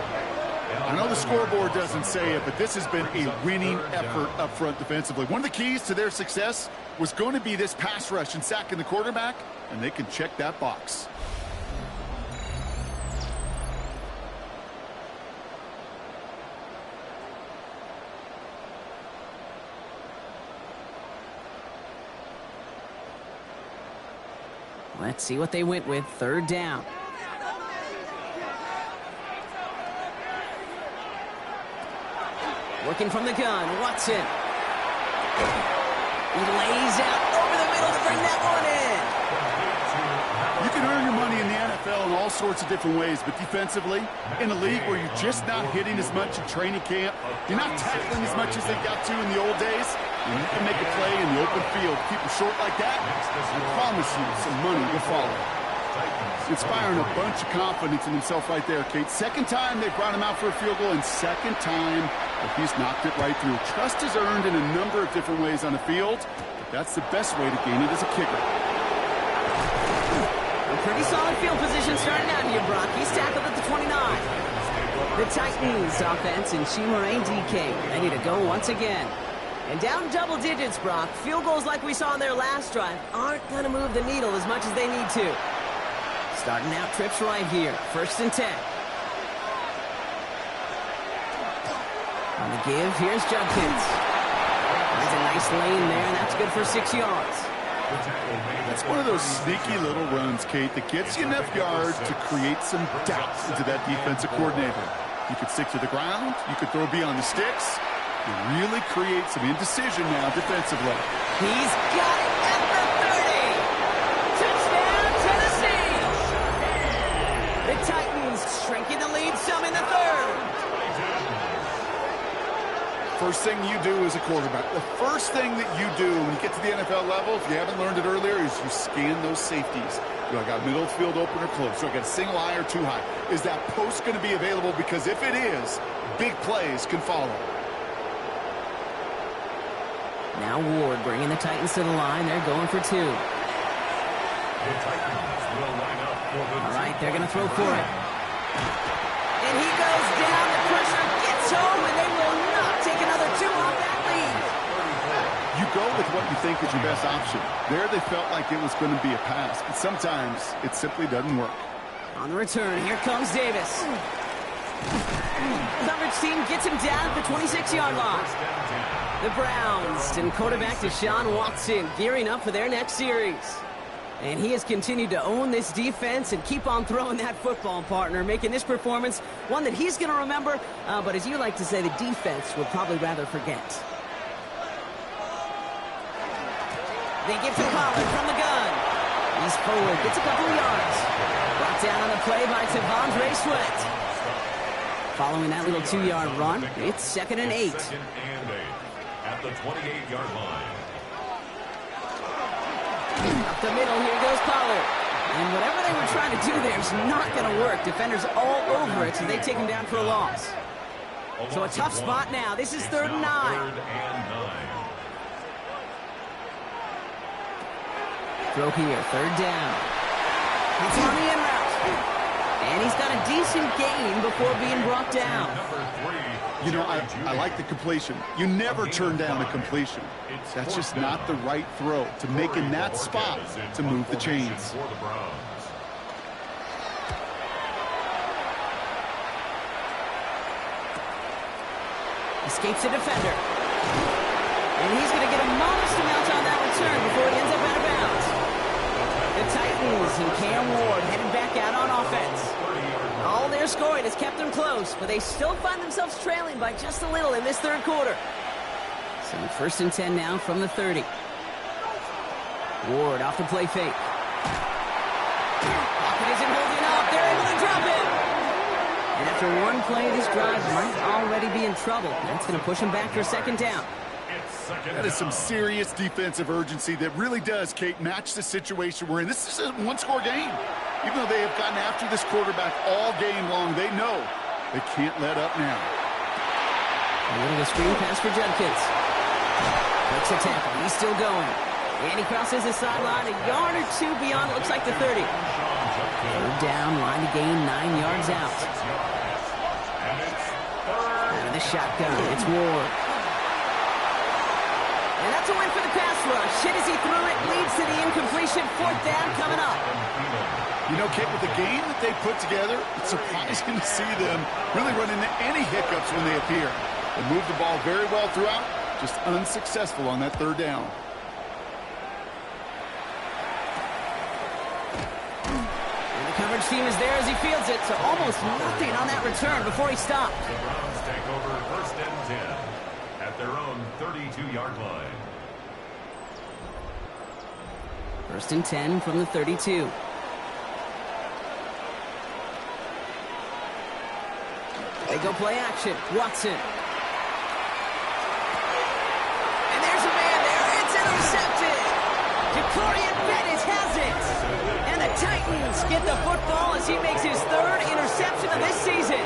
I know the scoreboard doesn't say it, but this has been a winning effort up front defensively. One of the keys to their success was going to be this pass rush and sacking the quarterback, and they can check that box. Let's see what they went with. 3rd down. Working from the gun, Watson. He lays out over the middle to bring that one in. You can earn your money in the NFL in all sorts of different ways, but defensively, in a league where you're just not hitting as much in training camp, you're not tackling as much as they got to in the old days, and you can make a play in the open field. Keep it short like that, I promise you some money will follow. Inspiring a bunch of confidence in himself right there, Kate. 2nd time they brought him out for a field goal, and 2nd time that he's knocked it right through. Trust is earned in a number of different ways on the field, but that's the best way to gain it as a kicker. A pretty solid field position starting out here, Brock. He's tackled at the 29. The Titans offense and Chimere DK ready to go once again. And down double digits, Brock. Field goals like we saw in their last drive aren't going to move the needle as much as they need to. Starting out trips right here. 1st and 10. On the give, here's Judkins. There's a nice lane there, and that's good for 6 yards. That's one of those sneaky little runs, Kate, that gets you enough yards to create some doubt into that defensive coordinator. You could stick to the ground. You could throw beyond the sticks. You really create some indecision now defensively. He's got it at the 30. Touchdown, Tennessee. The Titans shrinking the lead some in the 3rd. First thing you do as a quarterback, the first thing that you do when you get to the NFL level, if you haven't learned it earlier, is you scan those safeties. Do I got middle field open or close? Do I got a single high or two high? Is that post going to be available? Because if it is, big plays can follow. Now Ward bringing the Titans to the line. They're going for 2. The Titans will line up for the All right, they're going to throw for it. And he goes down. The pressure gets home, and they will not take another 2 off that lead. You go with what you think is your best option. There they felt like it was going to be a pass, but sometimes it simply doesn't work. On the return, here comes Davis. Coverage team gets him down at the 26-yard line. The Browns and quarterback Deshaun Watson gearing up for their next series. And he has continued to own this defense and keep on throwing that football, partner, making this performance one that he's going to remember, but as you like to say, the defense would probably rather forget. They give to Pollard from the gun. He's forward, gets a couple of yards. Brought down on the play by T'Vondre Sweat. Following that little 2-yard run, it's 2nd and 8. 2nd and 8 at the 28-yard line. Up the middle, here goes Pollard. And whatever they were trying to do there is not going to work. Defenders all over it, so they take him down for a loss. So a tough spot now. This is 3rd and 9. 3rd and 9. Throw here, 3rd down. It's on the in route. And he's got a decent gain before being brought down. Number 3. You know, I like the completion. You never turn down a completion. That's just not the right throw to make in that spot to move the chains. For the Browns. Escapes a defender. And he's going to get a modest amount on that return before it ends up out of bounds. The Titans and Cam Ward headed back out on offense. All their scoring has kept them close, but they still find themselves trailing by just a little in this 3rd quarter. So 1st and 10 now from the 30. Ward off the play fake. Pocket isn't holding up. They're able to drop it. And after one play, this drive might already be in trouble. That's going to push him back for 2nd down. That is some serious defensive urgency that really does, Kate, match the situation we're in. This is a one-score game. Even though they have gotten after this quarterback all game long, they know they can't let up now. A little screen pass for Judkins. Breaks a tackle. He's still going. And he crosses the sideline a yard or 2 beyond, it looks like the 30. 3rd down, line to gain 9 yards out. Out of the shotgun, it's Ward. And that's a win for the pass rush. Hit as he threw it, leads to the incompletion. 4th down coming up. You know, Kate, with the game that they put together, it's surprising to see them really run into any hiccups when they appear. They move the ball very well throughout, just unsuccessful on that 3rd down. And the coverage team is there as he fields it, so almost nothing on that return before he stopped. The Browns take over 1st and 10 at their own 32-yard line. 1st and 10 from the 32. They go play action. Watson. And there's a man there. It's intercepted. Jacorian Bennett has it. And the Titans get the football as he makes his 3rd interception of this season.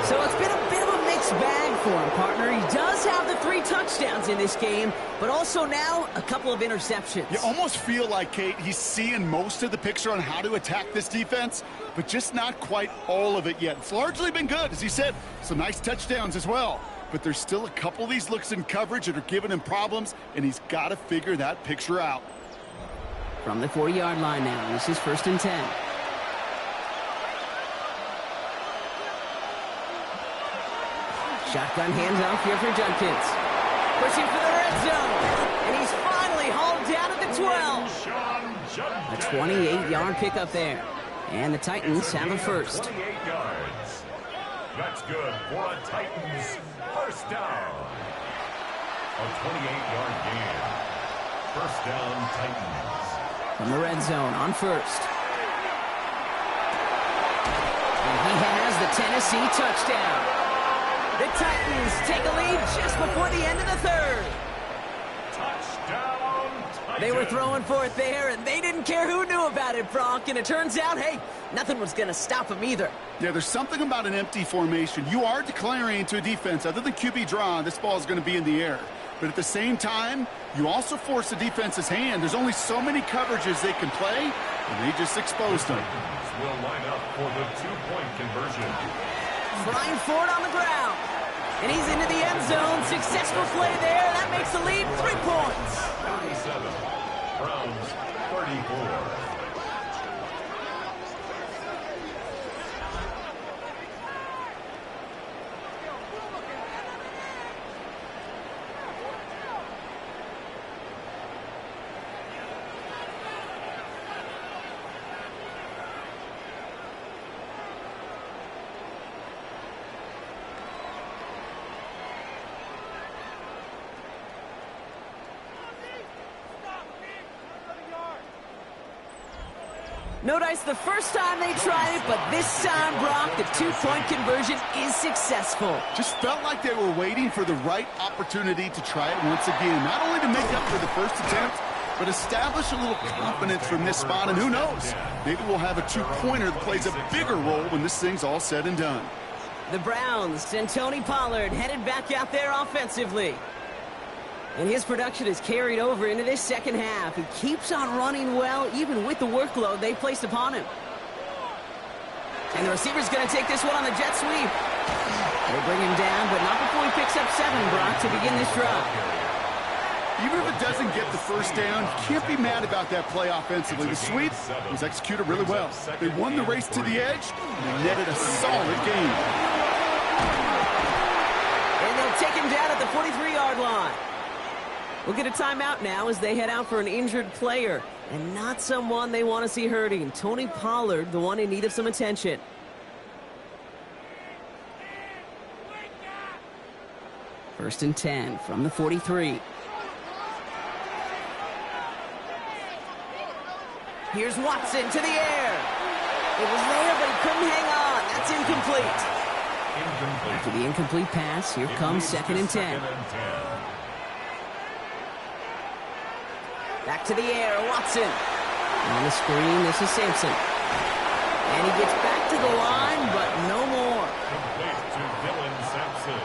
So it's been a bit of a mixed bag for him, partner. He does have the 3 touchdowns in this game, but also now a couple of interceptions. You almost feel like, Kate, he's seeing most of the picture on how to attack this defense, but just not quite all of it yet. It's largely been good, as he said. Some nice touchdowns as well. But there's still a couple of these looks in coverage that are giving him problems, and he's got to figure that picture out. From the 40-yard line now, this is 1st and 10. Shotgun handoff here for Judkins. Pushing for the red zone. And he's finally hauled down at the 12. A 28-yard pickup there. And the Titans have a first. 28 yards. That's good for a Titans first down. A 28-yard gain. First down, Titans. From the red zone on first. And he has the Tennessee touchdown. The Titans take a lead just before the end of the third. Touchdown, Titans. They were throwing for it there, and they didn't care who knew about it, Brock. And it turns out, hey, nothing was going to stop them either. Yeah, there's something about an empty formation. You are declaring to a defense, other than QB draw, this ball is going to be in the air. But at the same time, you also force the defense's hand. There's only so many coverages they can play, and they just exposed them. Will line up for the two-point conversion. Brian Ford on the ground. And he's into the end zone. Successful play there. That makes the lead 3 points. 37. Browns 34. No dice the first time they tried it, but this time, Brock, the two-point conversion is successful. Just felt like they were waiting for the right opportunity to try it once again. Not only to make up for the first attempt, but establish a little confidence from this spot. And who knows, maybe we'll have a two-pointer that plays a bigger role when this thing's all said and done. The Browns and Tony Pollard headed back out there offensively. And his production is carried over into this second half. He keeps on running well, even with the workload they placed upon him. And the receiver's going to take this one on the jet sweep. They'll bring him down, but not before he picks up 7, Brock, to begin this drive. Even if it doesn't get the first down, you can't be mad about that play offensively. The sweep was executed really well. They won the race to the edge, and they netted a solid gain. And they'll take him down at the 43-yard line. We'll get a timeout now as they head out for an injured player. And not someone they want to see hurting. Tony Pollard, the one in need of some attention. First and 10 from the 43. Here's Watson to the air. It was there, but he couldn't hang on. That's incomplete. After the incomplete pass, here comes second and 10. Back to the air, Watson. On the screen, this is Sampson. And he gets back to the line, but no more. Complete to Dylan Sampson.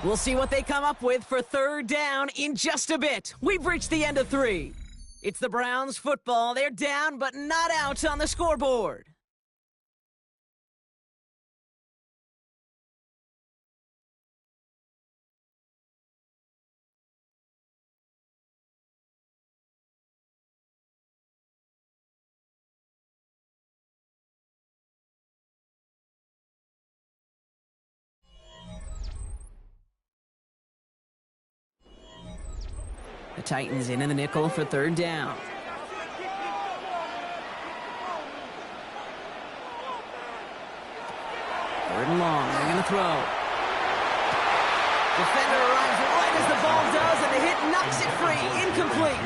We'll see what they come up with for third down in just a bit. We've reached the end of 3. It's the Browns football. They're down, but not out on the scoreboard. The Titans in the nickel for third down. Third and long. They're going to throw. Defender arrives right as the ball does, and the hit knocks it free. Incomplete.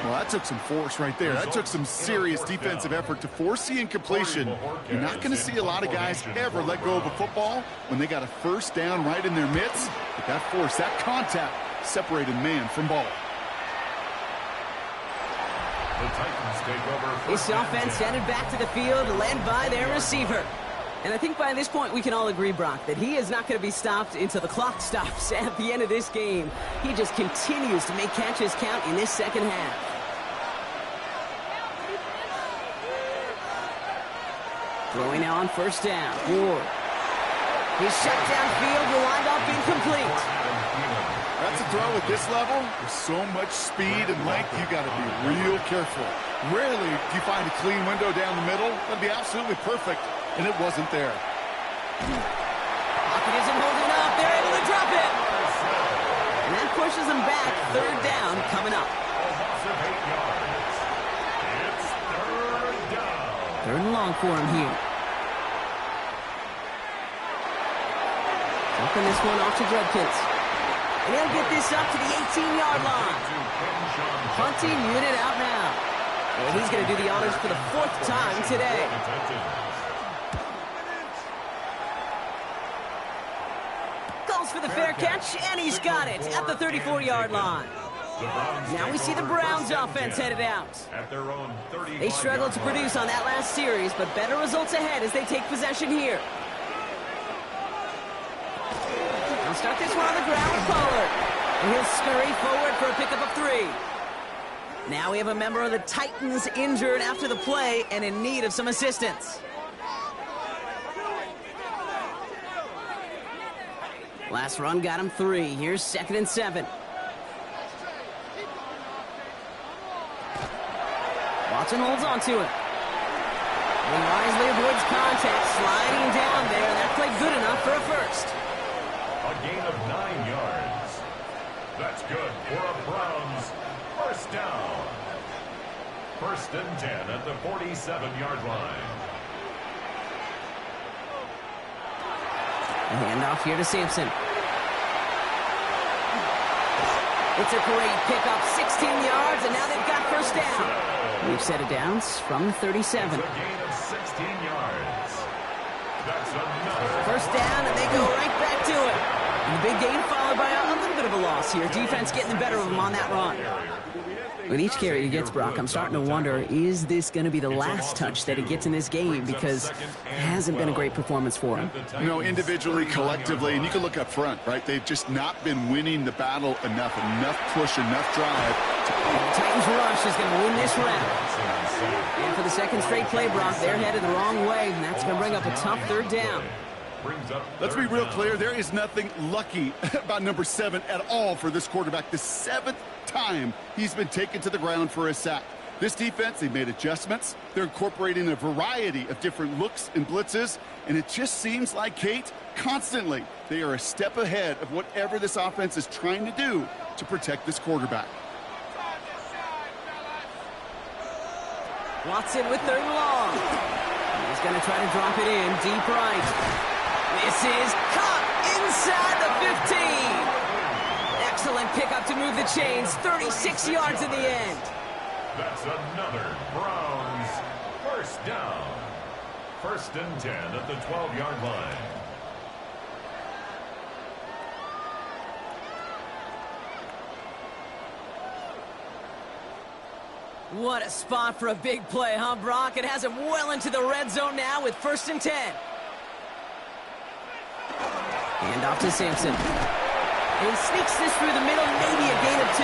Well, that took some force right there. That took some serious defensive effort to force the incompletion. You're not going to see a lot of guys ever let go of a football when they got a first down right in their midst. But that force, that contact, separated man from ball. The Titans take over. This offense headed back to the field, led by their receiver. And I think by this point we can all agree, Brock, that he is not going to be stopped until the clock stops at the end of this game. He just continues to make catches count in this second half. Throwing now on first down. Ward. He's shut downfield, will wind up incomplete. That's a throw at this level. With so much speed and length, you got to be real careful. Rarely do you find a clean window down the middle. That'd be absolutely perfect, and it wasn't there. Pocket pocket isn't holding up. They're able to drop it. And that pushes them back. Third down coming up. It's third down. Third and long for him here. Dropping this one off to Judkins. And he'll get this up to the 18-yard line. Punting unit out now. And he's going to do the honors for the fourth time today. Goes for the fair catch, and he's got it at the 34-yard line. Now we see the Browns offense headed out. They struggled to produce on that last series, but better results ahead as they take possession here. They'll start this one on the ground with Pollard. And he'll scurry forward for a pickup of 3. Now we have a member of the Titans injured after the play and in need of some assistance. Last run got him 3. Here's 2nd and 7. Watson holds on to it. And wisely avoids contact, sliding down there. That played good enough for a first. A gain of 9 yards. That's good for a Browns first down. 1st and 10 at the 47-yard line. A handoff here to Sampson. It's a great pickup, 16 yards, and now they've got first down. We've set it down from 37. It's a gain of 16 yards. That's another First down, and they go right back to it. And the big gain followed by a little bit of a loss here. Defense getting the better of them on that run. With each carry he gets, Brock, I'm starting to wonder, is this going to be the last touch that he gets in this game? Because it hasn't been a great performance for him. You know, individually, collectively, and you can look up front, right? They've just not been winning the battle enough push, enough drive. The Titans rush is going to win this round. And for the second straight play, Brock, they're headed the wrong way, and that's going to bring up a tough third down. Let's be real clear. There is nothing lucky about number 7 at all for this quarterback. The 7th time he's been taken to the ground for a sack. This defense, they've made adjustments. They're incorporating a variety of different looks and blitzes, and it just seems like, Kate, constantly they are a step ahead of whatever this offense is trying to do to protect this quarterback. Watson with 3rd and long. He's going to try to drop it in deep right. This is caught inside the 15. Excellent pickup to move the chains. 36 yards in the end. That's another Browns first down. 1st and 10 at the 12-yard line. What a spot for a big play, huh, Brock? It has him well into the red zone now with 1st and 10. Hand off to Sampson. He sneaks this through the middle, maybe a gain of 2.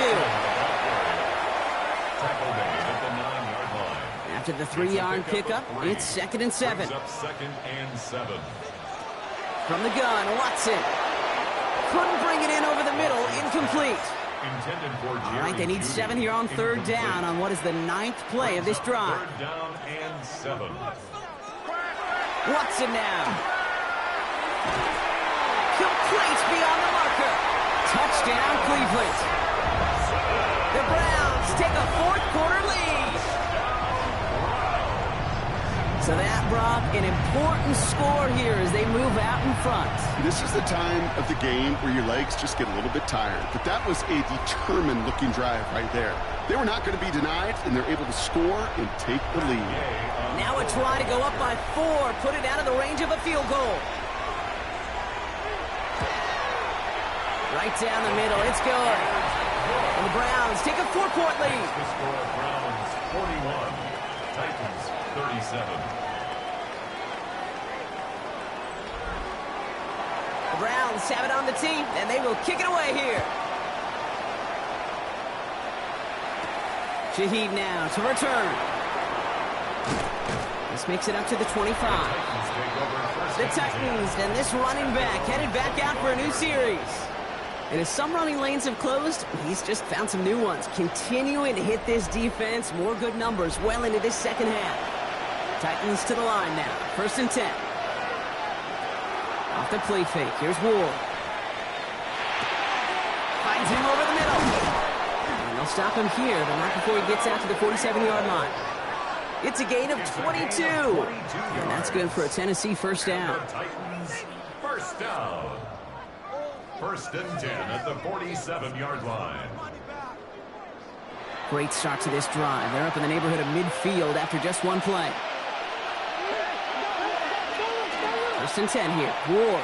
Tackle made at the 9-yard line. After the 3-yard pickup, it's 2nd and 7. Brings up 2nd and 7. From the gun, Watson. Couldn't bring it in over the middle, incomplete. Intended for All right, they need 7 here on 3rd down on what is the 9th play of this drive. 3rd down and 7. Watson now. Complete beyond the marker. Touchdown, Cleveland. The Browns take a 4th quarter lead. So that, Brock, an important score here as they move out in front. This is the time of the game where your legs just get a little bit tired. But that was a determined-looking drive right there. They were not going to be denied, and they're able to score and take the lead. Now a try to go up by 4, put it out of the range of a field goal. Right down the middle, it's good. And the Browns take a 4-point lead. The score, Browns 41, Titans 37. The Browns have it on the tee, and they will kick it away here. Shaheed now to return. This makes it up to the 25. The Titans and this running back headed back out for a new series. And as some running lanes have closed, he's just found some new ones. Continuing to hit this defense, more good numbers well into this second half. Titans to the line now. 1st and 10. Off the play fake. Here's Ward. Finds him over the middle. And they'll stop him here, but not before he gets out to the 47-yard line. It's a gain of 22. And that's good for a Tennessee first down. Titans, first down. 1st and 10 at the 47-yard line. Great start to this drive. They're up in the neighborhood of midfield after just one play. 1st and 10 here. Ward.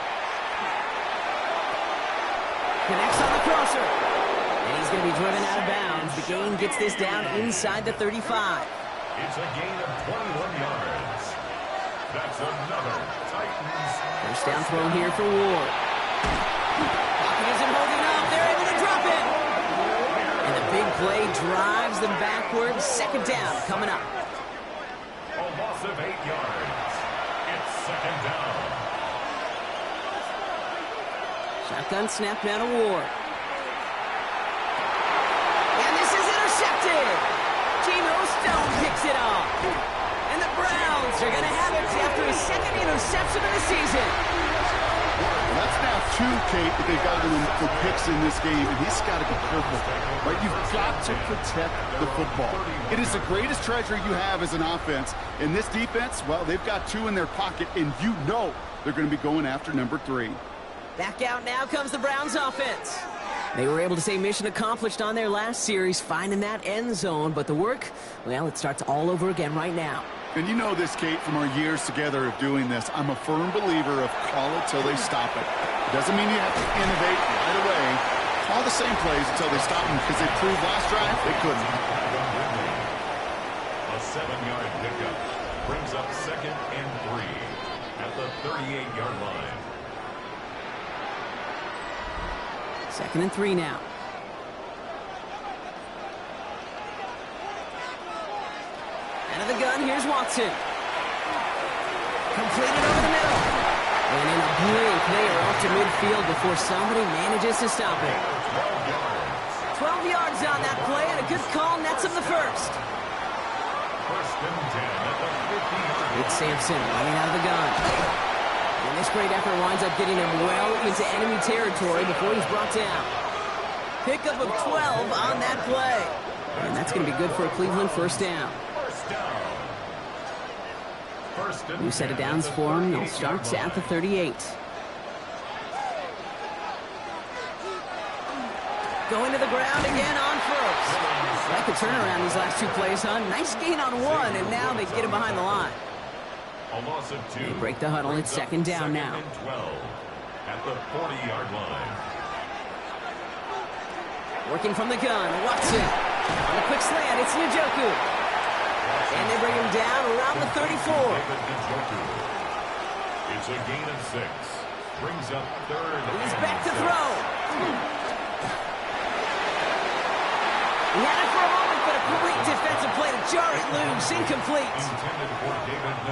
Connects on the crosser. And he's going to be driven out of bounds. The gain gets this down inside the 35. It's a gain of 21 yards. That's another Titans. First down throw here for Ward. Pocket isn't holding up. They're able to drop it. And the big play drives them backwards. 2nd down coming up. A loss of 8 yards. It's 2nd down. Shotgun snap now to Ward. And this is intercepted. Geno Stone picks it off. And the Browns are going to have it after his 2nd interception of the season. Well, that's now 2, Kate, that they've got him for picks in this game, and he's got to be careful. Right? You've got to protect the football. It is the greatest treasure you have as an offense. And this defense, well, they've got 2 in their pocket, and you know they're going to be going after number 3. Back out now comes the Browns offense. They were able to say mission accomplished on their last series, finding that end zone. But the work, well, it starts all over again right now. And you know this, Kate, from our years together of doing this. I'm a firm believer of call it till they stop it. It doesn't mean you have to innovate right away. Call the same plays until they stop them, because they proved last drive they couldn't. A 7-yard pickup brings up 2nd and 3 at the 38-yard line. 2nd and 3 now. Out of the gun, here's Watson. Completed over the middle. And in a blink, they are off to midfield before somebody manages to stop it. 12 yards on that play, and a good call nets him the first. 1st and 10 at the 50-yard line. It's Sampson running out of the gun. And this great effort winds up getting him well into enemy territory before he's brought down. Pickup of 12 on that play. And that's going to be good for a Cleveland first down. New set of downs for him. They'll start at the 38. Going to the ground again on first. Like the turnaround these last 2 plays, huh? Nice gain on 1, and now they get him behind the line. A loss of 2. They break the huddle. It's 2nd down now. 2nd and 12 at the 40-yard line. Working from the gun, Watson. On a quick slant, it's Njoku. And they bring him down around the 34. It's a gain of 6. Brings up 3rd. He's back to throw. He had it for a moment, but a great defensive play to jar it loose. Incomplete.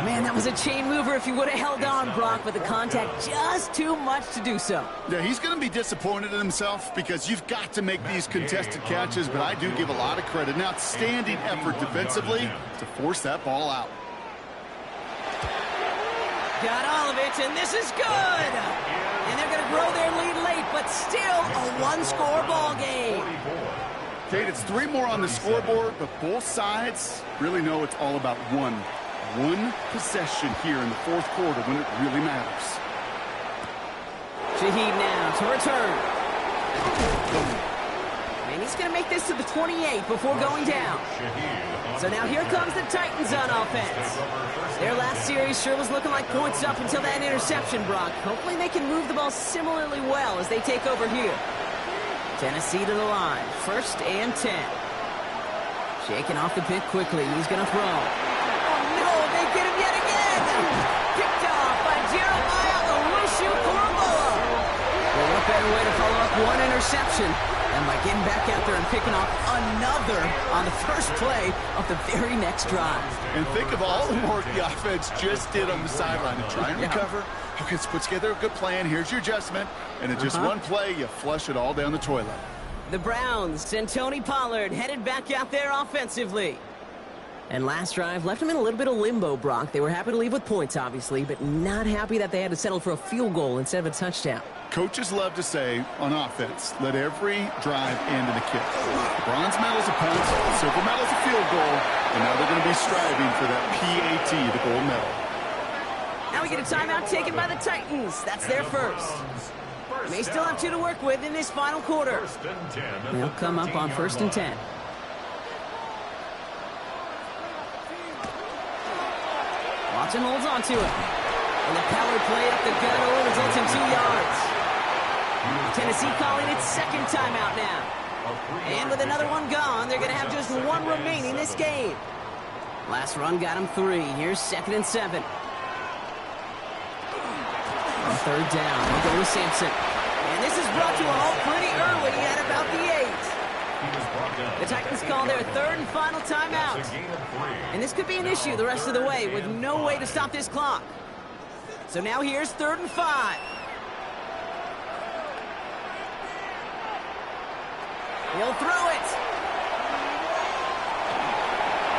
Man, that was a chain mover if he would have held on, Brock, but the contact just too much to do so. Yeah, he's going to be disappointed in himself because you've got to make these contested catches, but I do give a lot of credit. An outstanding effort defensively to force that ball out. Got all of it, and this is good. And they're going to grow their lead late, but still a 1-score ball game. Kate, it's 3 more on the scoreboard, but both sides really know it's all about one possession here in the 4th quarter when it really matters. Shaheed now to return. And he's going to make this to the 28 before going down. So now here comes the Titans on offense. Their last series sure was looking like points up until that interception, Brock. Hopefully they can move the ball similarly well as they take over here. Tennessee to the line. 1st and 10. Shaking off the pick quickly. He's going to throw. Oh, no, they get him yet again. Picked off by Jeremiah Owusu-Koramoah. Well, what better way to follow up one interception than by getting back out there and picking off another on the first play of the very next drive. And think of all the work the offense just did on the sideline to try and recover. Okay, let's put together a good plan. Here's your adjustment. And in just one play, you flush it all down the toilet. The Browns and Tony Pollard headed back out there offensively. And last drive left them in a little bit of limbo, Brock. They were happy to leave with points, obviously, but not happy that they had to settle for a field goal instead of a touchdown. Coaches love to say, on offense, let every drive end in a kick. Bronze medal's a punt, silver medal's a field goal, and now they're going to be striving for that PAT, the gold medal. Now we get a timeout taken by the Titans. That's their first. They may still have 2 to work with in this final quarter. They'll come up on 1st and 10. Watson holds on to it. And the power play up the gut only results in 2 yards. Tennessee calling its second timeout now. And with another one gone, they're going to have just 1 remaining this game. Last run got him 3. Here's 2nd and 7. On 3rd down, we'll go with Sampson. And this is brought to a halt pretty early at about the 8. The Titans call their 3rd and final timeout. And this could be an issue the rest of the way with no way to stop this clock. So now here's 3rd and 5. He'll throw it.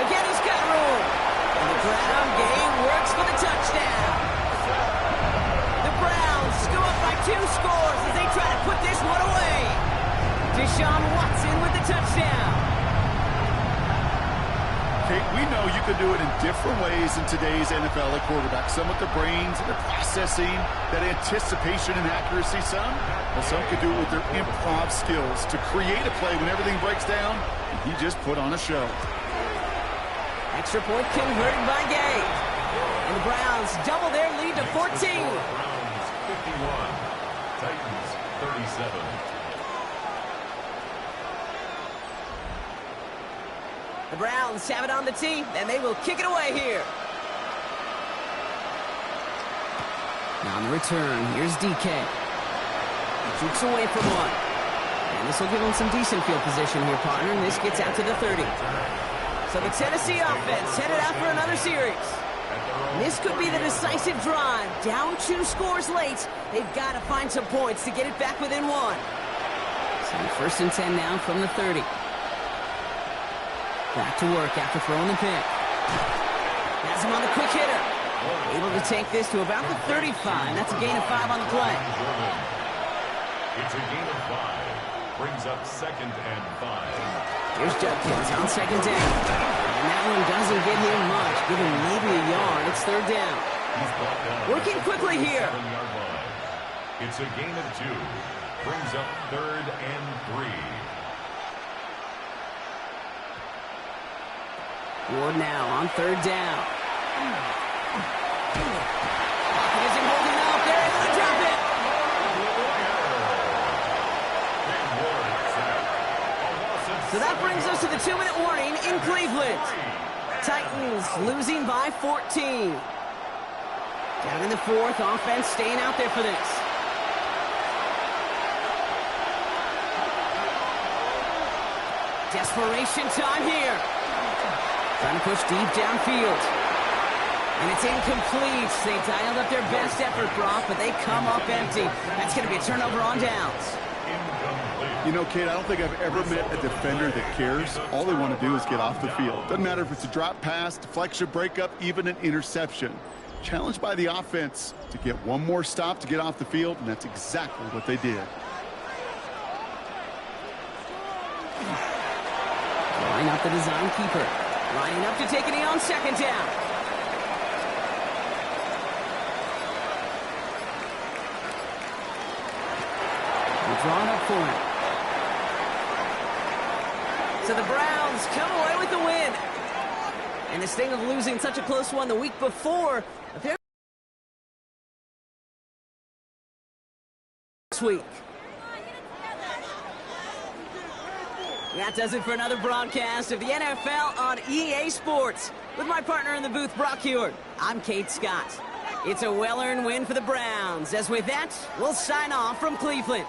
Again, he's got room. And the ground game works for the touchdown. The Browns go up by 2 scores as they try to put this one away. Deshaun Watson with the touchdown. Kate, we know you can do it in different ways in today's NFL at quarterback. Some with their brains, their processing, that anticipation and accuracy. Some could do it with their improv skills to create a play when everything breaks down. And he just put on a show. Extra point converted by Gay. And the Browns double their lead to 14. Browns 51, Titans 37. The Browns have it on the tee, and they will kick it away here. Now on the return, here's DK. He shoots away from one. And this will give him some decent field position here, partner, and this gets out to the 30. So the Tennessee offense headed out for another series. This could be the decisive drive. Down 2 scores late. They've got to find some points to get it back within 1. So 1st and 10 now from the 30. Back to work after throwing the pick. Has him on the quick hitter. Able to take this to about the 35. That's a gain of 5 on the play. It's a gain of 5. Brings up 2nd and 5. Here's Judkins on 2nd down. And that one doesn't get him much. Give him maybe a yard. It's 3rd down. Working quickly here. It's a gain of 2. Brings up 3rd and 3. Ward now on 3rd down. Pocket isn't holding up. They're able to drop it. So that brings us to the 2-minute warning in Cleveland. Titans losing by 14. Down in the 4th, offense staying out there for this. Desperation time here. Trying to push deep downfield. And it's incomplete. They dialed up their best effort, Brock, but they come up empty. That's going to be a turnover on downs. You know, Kate, I don't think I've ever met a defender that cares. All they want to do is get off the field. Doesn't matter if it's a drop pass, deflection, breakup, even an interception. Challenged by the offense to get one more stop to get off the field, and that's exactly what they did. Line up the design keeper. Lining up to take it on 2nd down. We'll draw it up for him. So the Browns come away with the win. And this thing of losing such a close one the week before, this week. That does it for another broadcast of the NFL on EA Sports. With my partner in the booth, Brock Huard, I'm Kate Scott. It's a well-earned win for the Browns. As with that, we'll sign off from Cleveland.